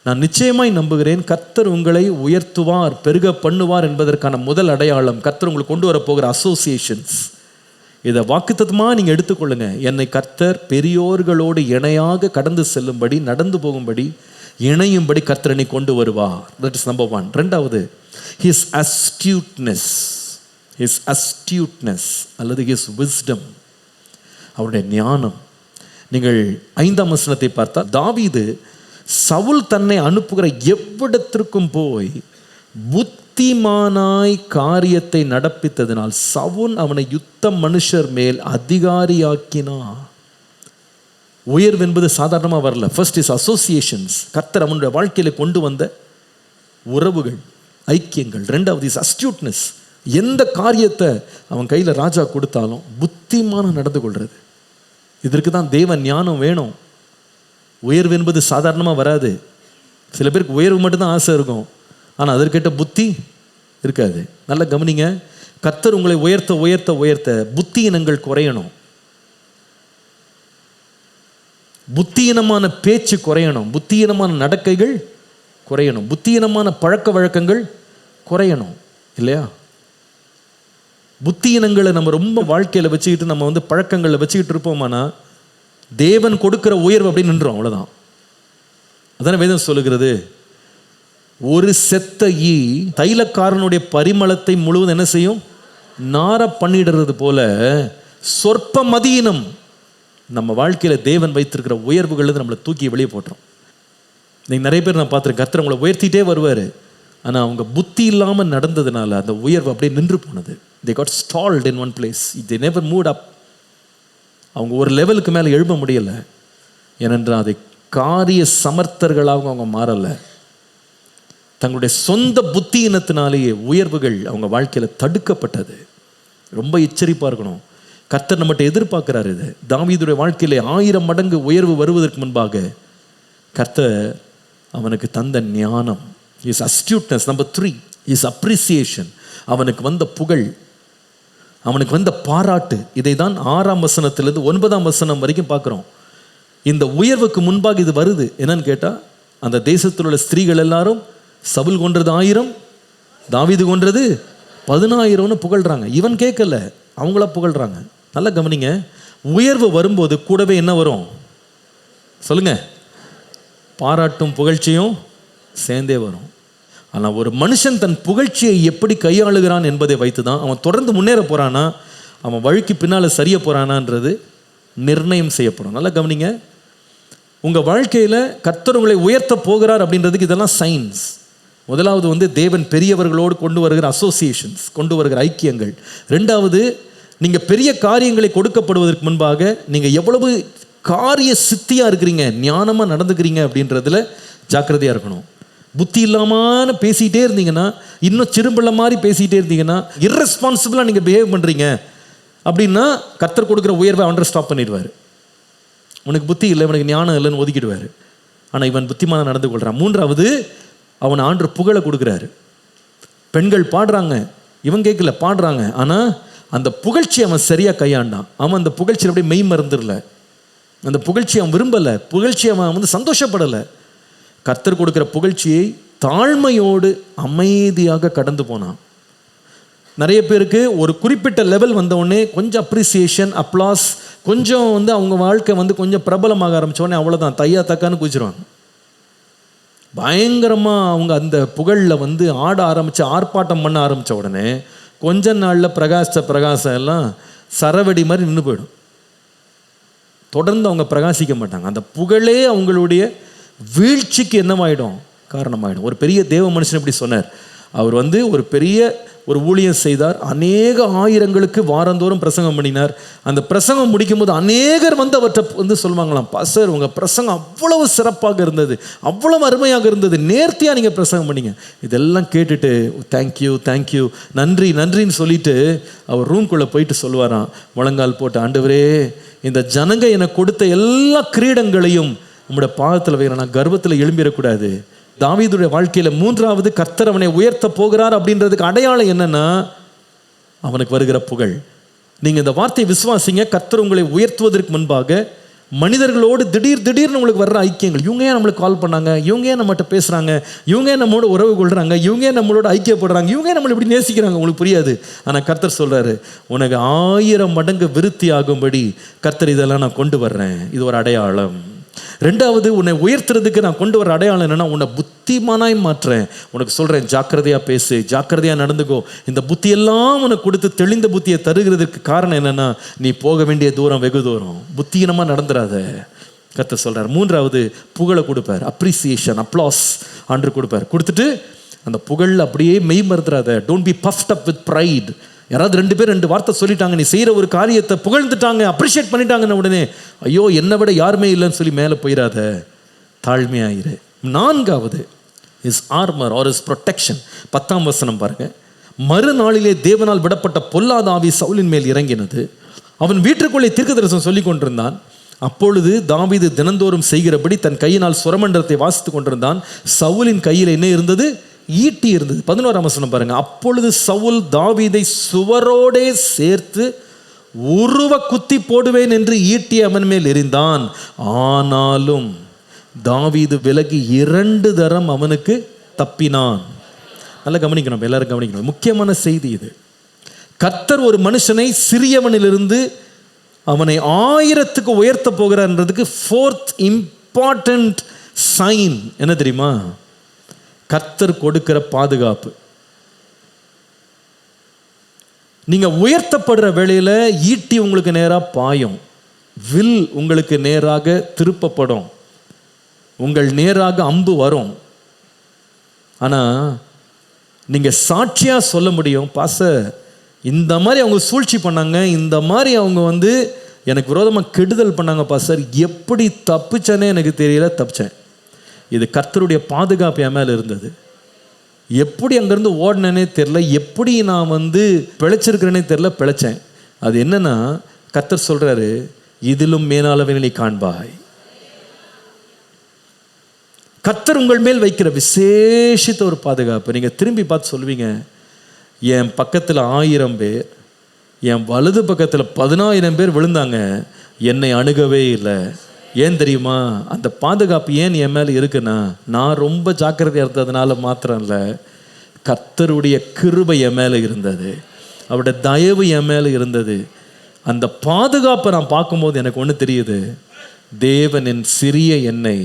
நான் நிச்சயமாய் நம்புகிறேன், கர்த்தர் உங்களை உயர்த்துவார், பெருக பண்ணுவார் என்பதற்கான முதல் அடையாளம் கர்த்தர் உங்களுக்கு கொண்டு வரப்போகிற அசோசியேஷன்ஸ். இதை வாக்குத்தத்தமாக நீங்கள் எடுத்துக்கொள்ளுங்க. என்னை கர்த்தர் பெரியோர்களோடு இணையாக கடந்து செல்லும்படி, நடந்து போகும்படி, இணையும்படி கர்த்தரனை கொண்டு வருவார். That is number 1. ரெண்டாவது, his astuteness, his astuteness அல்லது his wisdom, அவருடைய ஞானம். நீங்கள் 5ஆம் வசனத்தை பார்த்தால், தாவீது சவுல் தன்னை அனுப்புகிற எவ்விடத்திற்கும் போய் புத்திமானாய் காரியத்தை நடப்பித்ததினால் சவுல் அவனை யுத்த மனுஷர் மேல் அதிகாரியாக்கினான். உயர்வு என்பது சாதாரணமாக வரல. ஃபர்ஸ்ட் இஸ் அசோசியேஷன்ஸ், கர்த்தர் அவனுடைய வாழ்க்கையில கொண்டு வந்த உறவுகள், ஐக்கியங்கள். ரெண்டாவது இஸ் அஸ்டியூட்னஸ், எந்த காரியத்தை அவன் கையில் ராஜா கொடுத்தாலும் புத்திமான நடந்து கொள்வது. இதற்கு தான் தேவ ஞானம் வேணும். உயர்வு என்பது சாதாரணமாக வராது. சில பேருக்கு உயர்வு மட்டும்தான் ஆசை இருக்கும், ஆனால் அதற்கேட்ட புத்தி இருக்காது. நல்லா கவனிங்க, கர்த்தர் உங்களை உயர்த்த உயர்த்த உயர்த்த புத்தியினங்கள் குறையணும். புத்தியீனமான பேச்சு குறையணும், புத்தியீனமான நடக்கைகள் குறையணும், புத்தியீனமான பழக்க வழக்கங்கள் குறையணும். இல்லையா? புத்தியினங்களை நம்ம ரொம்ப வாழ்க்கையில் வச்சுக்கிட்டு நம்ம வந்து பழக்கங்களில் வச்சுக்கிட்டு இருப்போமானா தேவன் கொடுக்கிற உயர்வு அப்படி நின்றோம், அவ்வளோதான். அதான வேதம் சொல்லுகிறது, ஒரு செத்த ஈ தைலக்காரனுடைய பரிமளத்தை முழுவதும் என்ன செய்யும்? நார பண்ணிடுறது போல சொற்ப மதியினம் நம்ம வாழ்க்கையில் தேவன் வைத்திருக்கிற உயர்வுகள் நம்மளை தூக்கி வெளியே போட்டுரும். நீங்கள் நிறைய பேர் நான் பார்த்துருக்கேன், கர்த்தர் உங்களை உயர்த்திட்டே வருவார், ஆனால் அவங்க புத்தி இல்லாமல் நடந்ததுனால அந்த உயர்வு அப்படியே நின்று போனது. they got stalled in one place, they never moved up. அவங்க ஒரு லெவலுக்கு மேலே எழுப்ப முடியலை, ஏனென்றால் அதை காரிய சமர்த்தர்களாக அவங்க மாறலை. தங்களுடைய சொந்த புத்தியினத்தினாலேயே உயர்வுகள் அவங்க வாழ்க்கையில் தடுக்கப்பட்டது. ரொம்ப எச்சரிப்பாக இருக்கணும். கர்த்தர் நம்மகிட்ட எதிர்பார்க்கிறார் இது. தாவீதுடைய வாழ்க்கையிலே 1000 மடங்கு உயர்வு வருவதற்கு முன்பாக கர்த்தர் அவனுக்கு தந்த ஞானம், is astuteness. Number 3 is appreciation. அவனுக்கு வந்த புகழ், அவனுக்கு வந்த பாராட்டு. இதை தான் 6ஆம் வசனத்திலிருந்து 9ஆம் வசனம் வரைக்கும் பார்க்குறோம். இந்த உயர்வுக்கு முன்பாக இது வருது. என்னன்னு கேட்டால், அந்த தேசத்தில் உள்ள ஸ்திரீகள் எல்லாரும் சவுல் கொன்றது 1000, தாவீது கொன்றது 10000ன்னு புகழ்றாங்க. இவன் கேட்கல, அவங்கள புகழ்றாங்க. நல்லா கவனிங்க, உயர்வு வரும்போது கூடவே என்ன வரும் சொல்லுங்க? பாராட்டும் புகழ்ச்சியும் சேர்ந்தே வரும். ஆனால் ஒரு மனுஷன் தன் புகழ்ச்சியை எப்படி கையாளுகிறான் என்பதை வைத்து தான் அவன் தொடர்ந்து முன்னேற போகிறானா, அவன் வழிக்கு பின்னால் சரிய போகிறானான்றது நிர்ணயம் செய்யப்படும். நல்லா கவனிங்க, உங்கள் வாழ்க்கையில் கர்த்தர் உங்களை உயர்த்த போகிறார் அப்படின்றதுக்கு இதெல்லாம் சைன்ஸ். முதலாவது வந்து தேவன் பெரியவர்களோடு கொண்டு வருகிற அசோசியேஷன்ஸ், கொண்டு வருகிற ஐக்கியங்கள். ரெண்டாவது, நீங்கள் பெரிய காரியங்களை கொடுக்கப்படுவதற்கு முன்பாக நீங்கள் எவ்வளவு காரிய சித்தியாக இருக்கிறீங்க, ஞானமாக நடந்துக்கிறீங்க அப்படின்றதுல ஜாக்கிரதையாக இருக்கணும். புத்தி இல்லாமல் பேசிகிட்டே இருந்தீங்கன்னா, இன்னும் சிறுபிள்ளை மாதிரி பேசிகிட்டே இருந்தீங்கன்னா, இர்ரெஸ்பான்சிபிளாக நீங்கள் பிஹேவ் பண்ணுறீங்க அப்படின்னா கர்த்தர் கொடுக்குற உயர்வை அவன் ஸ்டாப் பண்ணிடுவார். உனக்கு புத்தி இல்லை, உனக்கு ஞானம் இல்லைன்னு ஒதுக்கிடுவார். ஆனால் இவன் புத்திமான நடந்து கொள்கிறான். மூன்றாவது, அவன் ஆண்டு புகழை கொடுக்குறாரு. பெண்கள் பாடுறாங்க, இவன் கேட்கல, பாடுறாங்க. ஆனால் அந்த புகழ்ச்சி அவன் சரியாக கையாண்டான். அவன் அந்த புகழ்ச்சியில் அப்படியே மெய் மறந்துடல, அந்த புகழ்ச்சி அவன் விரும்பலை, புகழ்ச்சி அவன் வந்து சந்தோஷப்படலை. கர்த்தர் கொடுக்குற புகழ்ச்சியை தாழ்மையோடு அமைதியாக கடந்து போனான். நிறைய பேருக்கு ஒரு குறிப்பிட்ட லெவல் வந்தவுடனே கொஞ்சம் அப்ரிசியேஷன், அப்ளாஸ், கொஞ்சம் வந்து அவங்க வாழ்க்கை வந்து கொஞ்சம் பிரபலமாக ஆரம்பித்தோடனே அவ்வளோதான், தையா தக்கான்னு குதிச்சிருவாங்க. பயங்கரமாக அவங்க அந்த புகழில் வந்து ஆட ஆரம்பித்து ஆர்ப்பாட்டம் பண்ண ஆரம்பித்த உடனே கொஞ்ச நாளில் பிரகாசம் எல்லாம் சரவெடி மாதிரி நின்று போயிடும். தொடர்ந்து அவங்க பிரகாசிக்க மாட்டாங்க. அந்த புகழே அவங்களுடைய வீழ்ச்சிக்கு என்னவாயிடும்? காரணமாயிடும். ஒரு பெரிய தேவ மனுஷன் இப்படி சொன்னார். அவர் வந்து ஒரு ஊழியம் செய்தார், அநேக ஆயிரங்களுக்கு வாரந்தோறும் பிரசங்கம் பண்ணினார். அந்த பிரசங்கம் முடிக்கும் போது அநேகர் வந்து அவற்றை வந்து சொல்லுவாங்களாம், பாஸ்டர் உங்கள் பிரசங்கம் அவ்வளவு சிறப்பாக இருந்தது, அவ்வளவு அருமையாக இருந்தது, நேர்த்தியாக நீங்கள் பிரசங்கம் பண்ணீங்க. இதெல்லாம் கேட்டுட்டு தேங்க்யூ நன்றின்னு சொல்லிட்டு அவர் ரூம்குள்ளே போயிட்டு சொல்லுவாராம், முழங்கால் போட்டு, ஆண்டவரே இந்த ஜனங்க எனக்கு கொடுத்த எல்லா கிரீடங்களையும் உங்களுடைய பாதத்தில் வைக்கிறேன், நான் கர்வத்தில் எழும்பிடக்கூடாது. தாவீதுடைய வாழ்க்கையில் மூன்றாவது, கர்த்தர் அவனை உயர்த்த போகிறார் அப்படின்றதுக்கு அடையாளம் என்னன்னா அவனுக்கு வருகிற புகழ். நீங்கள் இந்த வார்த்தையை விசுவாசிங்க. கர்த்தர் உங்களை உயர்த்துவதற்கு முன்பாக மனிதர்களோடு திடீர்னு உங்களுக்கு வர்ற ஐக்கியங்கள், இவங்க ஏன் நம்மளுக்கு கால் பண்ணாங்க, இவங்க ஏன் நம்மகிட்ட பேசுகிறாங்க, இவங்க ஏன் நம்மளோட உறவு கொள்கிறாங்க, இவங்க ஏன் நம்மளோட ஐக்கியப்படுறாங்க, இவங்க ஏன் நம்மளை இப்படி நேசிக்கிறாங்க, உங்களுக்கு புரியாது. ஆனால் கர்த்தர் சொல்கிறாரு, உனக்கு 1000 மடங்கு விருத்தி ஆகும்படி கர்த்தர் இதெல்லாம் நான் கொண்டு வர்றேன். இது ஒரு அடையாளம். ரெண்டாவது, உன்னை உயர்த்துறதுக்கு நான் கொண்டு வர அடையாளம் என்னன்னா, உன்னை புத்திமானாய் மாற்றேன். உனக்கு சொல்கிறேன், ஜாக்கிரதையாக பேசு, ஜாக்கிரதையாக நடந்துக்கோ. இந்த புத்தியெல்லாம் உனக்கு கொடுத்து தெளிந்த புத்தியை தருகிறதுக்கு காரணம் என்னன்னா, நீ போக வேண்டிய தூரம் வெகு தூரம், புத்தியினமாக நடந்துடாத கர்த்தர் சொல்கிறார். மூன்றாவது, புகழை கொடுப்பார், அப்ரிசியேஷன், அப்ளாஸ் ஆண்டு கொடுப்பார். கொடுத்துட்டு அந்த புகழ் அப்படியே மெய் மறந்துடாத. Don't be Buffett up with fried. யாராவது 2 பேர் 2 வார்த்தை சொல்லிட்டாங்க, நீ செய்கிற ஒரு காரியத்தை புகழ்ந்துட்டாங்க, அப்ரிஷியேட் பண்ணிட்டாங்கன்னு உடனே ஐயோ என்னை விட யாருமே இல்லைன்னு சொல்லி மேலே போயிடாத, தாழ்மையாயிரு. 4வது is armour or is protection. 10ஆம் வசனம் பாருங்க. மறுநாளிலே தேவனால் விடப்பட்ட பொல்லாத ஆவி சவுலின் மேல் இறங்கினது. அவன் வீட்டுக்குள்ளே தீர்க்கதரிசனம் சொல்லி கொண்டிருந்தான். அப்பொழுது தாவீது தினந்தோறும் செய்கிறபடி தன் கையினால் சுரமண்டலத்தை வாசித்து கொண்டிருந்தான். சவுலின் கையில் என்ன இருந்தது? ஈட்டி இருந்தது. 11ஆம் வசனம் பாருங்க. அப்பொழுது சவுல் தாவீதை சுவரோடே சேர்த்து உருவ குத்தி போடுவேன் என்று ஈட்டி அவன் மேல் எறிந்தான். ஆனாலும் தாவீது விலகி 2 தரம் அவனுக்கு தப்பினான். நல்லா கவனிக்கணும், எல்லாரும் கவனிக்கணும், முக்கியமான செய்தி இது. கர்த்தர் ஒரு மனுஷனை சிறியவனிலிருந்து அவனை 1000க்கு உயர்த்த போகிறார்ன்றதுக்கு 4th இம்பார்ட்டன்ட் சைன் என்ன தெரியுமா? கர்த்தர் கொடுக்கிற பாதுகாப்பு. நீங்க உயர்த்தப்படுற வேளையில ஈட்டி உங்களுக்கு நேராக பாயும், வில் உங்களுக்கு நேராக திருப்பப்படும், உங்கள் நேராக அம்பு வரும். ஆனா நீங்க சாட்சியா சொல்ல முடியும், பாஸ்டர் இந்த மாதிரி அவங்க சூழ்ச்சி பண்ணாங்க, இந்த மாதிரி அவங்க எனக்கு விரோதமாக கெடுதல் பண்ணாங்க பாஸ்டர், எப்படி தப்பிச்சேனே எனக்கு தெரியல, தப்பிச்சேன். இது கர்த்தருடைய பாதுகாப்பு என் மேலே இருந்தது. எப்படி அங்கேருந்து ஓடினேனே தெரில, எப்படி நான் பிழைச்சிருக்கிறேனே தெரில, பிழைச்சேன். அது என்னன்னா, கர்த்தர் சொல்றாரு, இதிலும் மேலாளவை நீ காண்பாய். கர்த்தர் உங்கள் மேல் வைக்கிற விசேஷித்த ஒரு பாதுகாப்பு. நீங்கள் திரும்பி பார்த்து சொல்லுவீங்க, என் பக்கத்தில் 1000 பேர், என் வலது பக்கத்தில் 10000 பேர் விழுந்தாங்க, என்னை அணுகவே இல்லை. ஏன் தெரியுமா? அந்த பாதுகாப்பு ஏன் என் மேலே இருக்குன்னா, நான் ரொம்ப ஜாக்கிரதையாக இருந்ததுனால மாத்திரம் இல்லை, கர்த்தருடைய கிருபை என் மேலே இருந்தது, அவருடைய தயவு என் மேலே இருந்தது. அந்த பாதுகாப்பை நான் பார்க்கும்போது எனக்கு ஒன்று தெரியுது, தேவன் என் சிறிய என்னை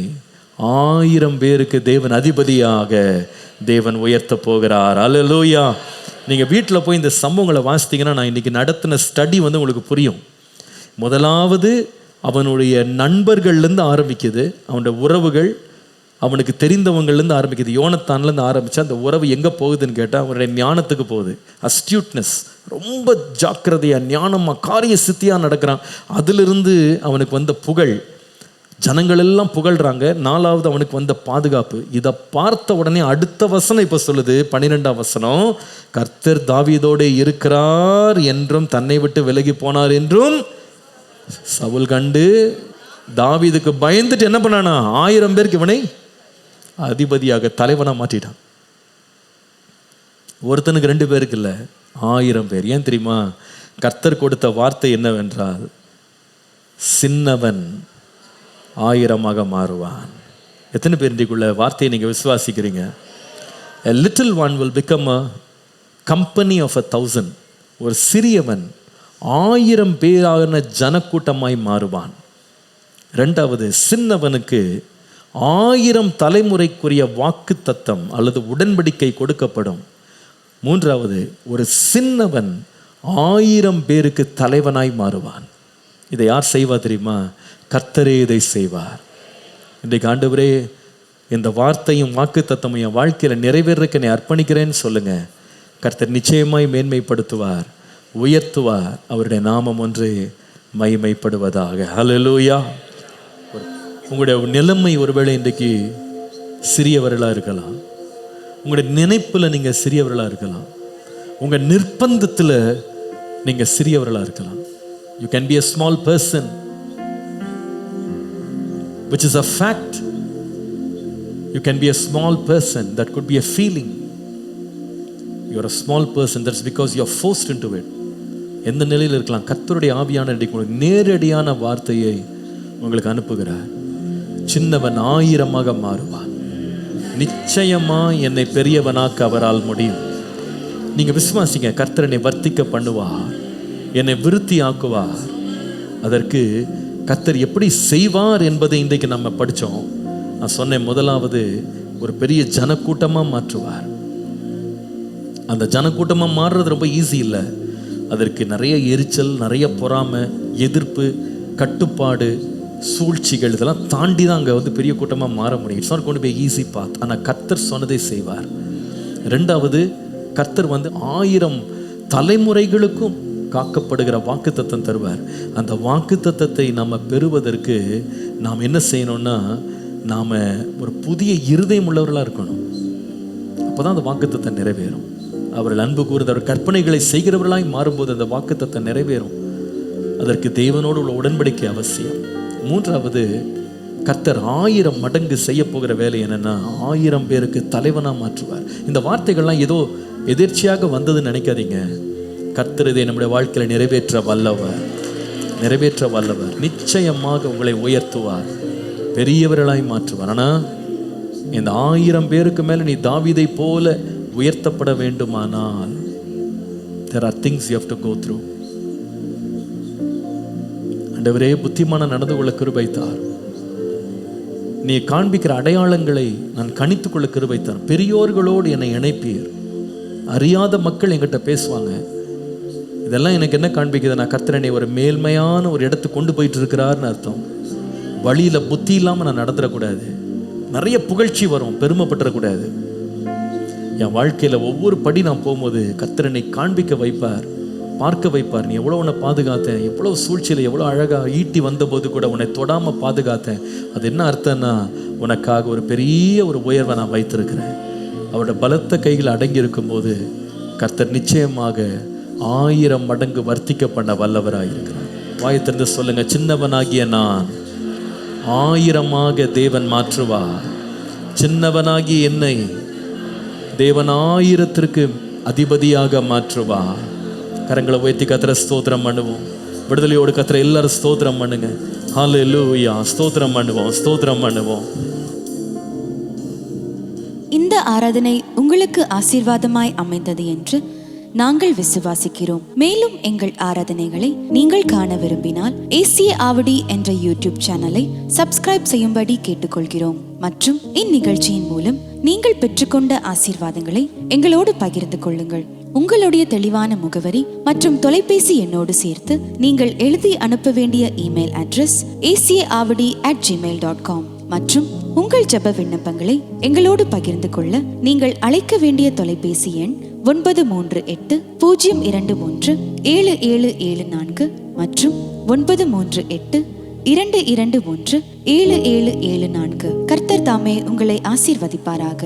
1000 பேருக்கு தேவன் அதிபதியாக தேவன் உயர்த்த போகிறார். அல்லேலூயா. நீங்கள் வீட்டில் போய் இந்த சம்பவங்களை வாசித்தீங்கன்னா, நான் இன்றைக்கி நடத்தின ஸ்டடி உங்களுக்கு புரியும். முதலாவது அவனுடைய நண்பர்கள்லேருந்து ஆரம்பிக்குது, அவனுடைய உறவுகள், அவனுக்கு தெரிந்தவங்கள்லேருந்து ஆரம்பிக்குது. யோனத்தான்லேருந்து ஆரம்பித்தா அந்த உறவு எங்கே போகுதுன்னு கேட்டால் அவனுடைய ஞானத்துக்கு போகுது. அஸ்டியூட்னஸ், ரொம்ப ஜாக்கிரதையாக ஞானமாக காரிய சித்தியாக நடக்கிறான். அதிலிருந்து அவனுக்கு வந்த புகழ், ஜனங்கள் எல்லாம் புகழ்றாங்க. 4வது அவனுக்கு வந்த பாதுகாப்பு. இதை பார்த்த உடனே அடுத்த வசனம் இப்போ சொல்லுது, 12ஆம் வசனம், கர்த்தர் தாவீதோடு இருக்கிறார் என்றும் தன்னை விட்டு விலகி போனார் என்றும் சவுல் கண்டு தாவீதுக்கு பயந்துட்டு என்ன பண்ணானா, 1000 பேருக்கு இவனை அதிபதியாக தலைவனா மாற்றிட்டான். ஒருத்தனுக்கு 2 பேருக்கு இல்லை, 1000 பேர். ஏன் தெரியுமா? கர்த்தர் கொடுத்த வார்த்தை என்னவென்றால், சின்னவன் 1000ஆக மாறுவான். எத்தனை பேர் இன்றைக்குள்ள வார்த்தையை நீங்கள் விசுவாசிக்கிறீங்க? A little one will become a company of 1000. ஒரு சிறியவன் 1000 பேரான ஜனக்கூட்டமாய் மாறுவான். 2வது, சின்னவனுக்கு 1000 தலைமுறைக்குரிய வாக்கு தத்தம் அல்லது உடன்படிக்கை கொடுக்கப்படும். 3வது, ஒரு சின்னவன் 1000 பேருக்கு தலைவனாய் மாறுவான். இதை யார் செய்வா தெரியுமா? கர்த்தரே இதை செய்வார். இன்றைக்கு ஆண்டவரே, இந்த வார்த்தையும் வாக்கு தத்தமும் என் வாழ்க்கையில் நிறைவேறக்கு என்னை அர்ப்பணிக்கிறேன்னு சொல்லுங்க. கர்த்தர் நிச்சயமாய் மேன்மைப்படுத்துவார், உயர்த்துவார். அவருடைய நாமம் ஒன்று மகிமைப்படுவதாக. ஹல்லேலூயா. உங்களுடைய நிலைமை ஒருவேளை இன்றைக்கு சிறியவர்களாக இருக்கலாம், உங்களுடைய நினைப்பில் நீங்கள் சிறியவர்களாக இருக்கலாம், உங்கள் நிர்பந்தத்தில் நீங்கள் சிறியவர்களாக இருக்கலாம். You can be a small person, which is a fact. You can be a small person. That could be a feeling. You are a small person. That's because you are forced into it. எந்த நிலையில் இருக்கலாம், கர்த்தருடைய ஆவியான நேரடியான வார்த்தையை உங்களுக்கு அனுப்புகிறார். சின்னவன் 1000ஆக மாறுவான். நிச்சயமா என்னை பெரியவனாக்க அவரால் முடியும். நீங்க விசுவாசிங்க, கர்த்தர் என்னை வர்த்திக்க பண்ணுவார், என்னை விருத்தி ஆக்குவார். அதற்கு கர்த்தர் எப்படி செய்வார் என்பதை இன்றைக்கு நம்ம படித்தோம். நான் சொன்னேன், முதலாவது ஒரு பெரிய ஜனக்கூட்டமாக மாற்றுவார். அந்த ஜனக்கூட்டமாக மாறுறது ரொம்ப ஈஸி இல்லை. அதற்கு நிறைய எரிச்சல், நிறைய பொறாமை, எதிர்ப்பு, கட்டுப்பாடு, சூழ்ச்சிகள், இதெல்லாம் தாண்டி தான் அங்கே பெரிய கூட்டமாக மாற முடியும். It's not going to be easy path. ஆனால் கர்த்தர் சொன்னதை செய்வார். 2வது, கர்த்தர் 1000 தலைமுறைகளுக்கும் காக்கப்படுகிற வாக்கு தத்தம் தருவார். அந்த வாக்கு தத்தத்தை நாம் பெறுவதற்கு நாம் என்ன செய்யணும்னா, நாம் ஒரு புதிய இருதயம் உள்ளவர்களாக இருக்கணும். அப்போ தான் அந்த வாக்கு தத்தம் நிறைவேறும். அவர்கள் அன்பு கூர்ந்து அவர் கற்பனைகளை செய்கிறவர்களாய் மாறும்போது அந்த வாக்கு தத்தம் நிறைவேறும். அதற்கு தேவனோடு உள்ள உடன்படிக்கை அவசியம். 3வது, கர்த்தர் 1000 மடங்கு செய்ய போகிற வேலை என்னன்னா, 1000 பேருக்கு தலைவனாக மாற்றுவார். இந்த வார்த்தைகள்லாம் ஏதோ எதிர்ச்சியாக வந்ததுன்னு நினைக்காதீங்க. கர்த்தர் இதை நம்முடைய வாழ்க்கையில் நிறைவேற்ற வல்லவர். நிச்சயமாக உங்களை உயர்த்துவார், பெரியவர்களாய் மாற்றுவார். ஆனால் இந்த 1000 பேருக்கு மேல நீ தாவீதை போல உயர்த்தப்பட வேண்டுமானால் there are things you have to go through. ஆண்டவரே, புத்திமான நடந்து கொள்ள கிருபை தார். நீ காண்பிக்கிற அடையாளங்களை நான் கணித்துக் கொள்ள கிருபை தார். பெரியோர்களோடு என்னை இணைப்பீர். அறியாத மக்கள் என்கிட்ட பேசுவாங்க. இதெல்லாம் எனக்கு என்ன காண்பிக்குது? நான் கர்த்தரனை ஒரு மேல்மையான ஒரு இடத்துக்கு கொண்டு போயிட்டு இருக்கிறார்னு அர்த்தம். வழியில புத்தி இல்லாம நான் நடந்துடக்கூடாது. நிறைய புகழ்ச்சி வரும், பெருமைப்பட்டுறக்கூடாது. என் வாழ்க்கையில ஒவ்வொரு படி நான் போகும்போது கர்த்தரனை காண்பிக்க வைப்பார், பார்க்க வைப்பார். நீ எவ்வளோ உன்னை பாதுகாத்தேன், எவ்வளோ சூழ்ச்சியில் எவ்வளோ அழகா ஈட்டி வந்தபோது கூட உன்னை தொடாம பாதுகாத்தேன். அது என்ன அர்த்தம்னா, உனக்காக ஒரு பெரிய ஒரு உயர்வை நான் வைத்திருக்கிறேன். அவரோட பலத்த கைகள் அடங்கி இருக்கும்போது கர்த்தர் நிச்சயமாக 1000 மடங்கு வர்த்திக்க பண்ண வல்லவராயிருக்கிறார். வாயை திறந்து சொல்லுங்க, சின்னவனாகிய நான் 1000 தேவன் மாற்றுவார். சின்னவனாகிய என்னை தேவன் 1000 அதிபதியாக மாற்றுவார். கரங்களை உயர்த்தி கர்த்தரை ஸ்தோத்திரம் பண்ணுவோம். விடுதலையோடு கர்த்தரை எல்லாரும் ஸ்தோத்திரம் பண்ணுங்க. ஹல்லேலூயா, ஸ்தோத்திரம் பண்ணுவோம். இந்த ஆராதனை உங்களுக்கு ஆசீர்வாதமாய் அமைந்தது என்று நாங்கள் விசுவாசிக்கிறோம். மேலும் எங்கள் ஆராதனைகளை நீங்கள் காண விரும்பினால் ஏசிய ஆவடி என்ற யூடியூப் சேனலை சப்ஸ்கிரைப் செய்யும்படி கேட்டுக்கொள்கிறோம். மற்றும் இந்நிகழ்ச்சியின் மூலம் நீங்கள் பெற்றுக்கொண்ட ஆசீர்வாதங்களை எங்களோடு பகிர்ந்து கொள்ளுங்கள். உங்களுடைய தெளிவான முகவரி மற்றும் தொலைபேசி எண்ணோடு சேர்த்து நீங்கள் எழுதி அனுப்ப வேண்டிய இமெயில் அட்ரஸ் acaavadi@gmail.com. மற்றும் உங்கள் ஜெப விண்ணப்பங்களை எங்களோடு பகிர்ந்து கொள்ள நீங்கள் அழைக்க வேண்டிய தொலைபேசி எண் 938-023-7774 மற்றும் 938-221-7774. கர்த்தர் தாமே உங்களை ஆசீர்வதிப்பாராக.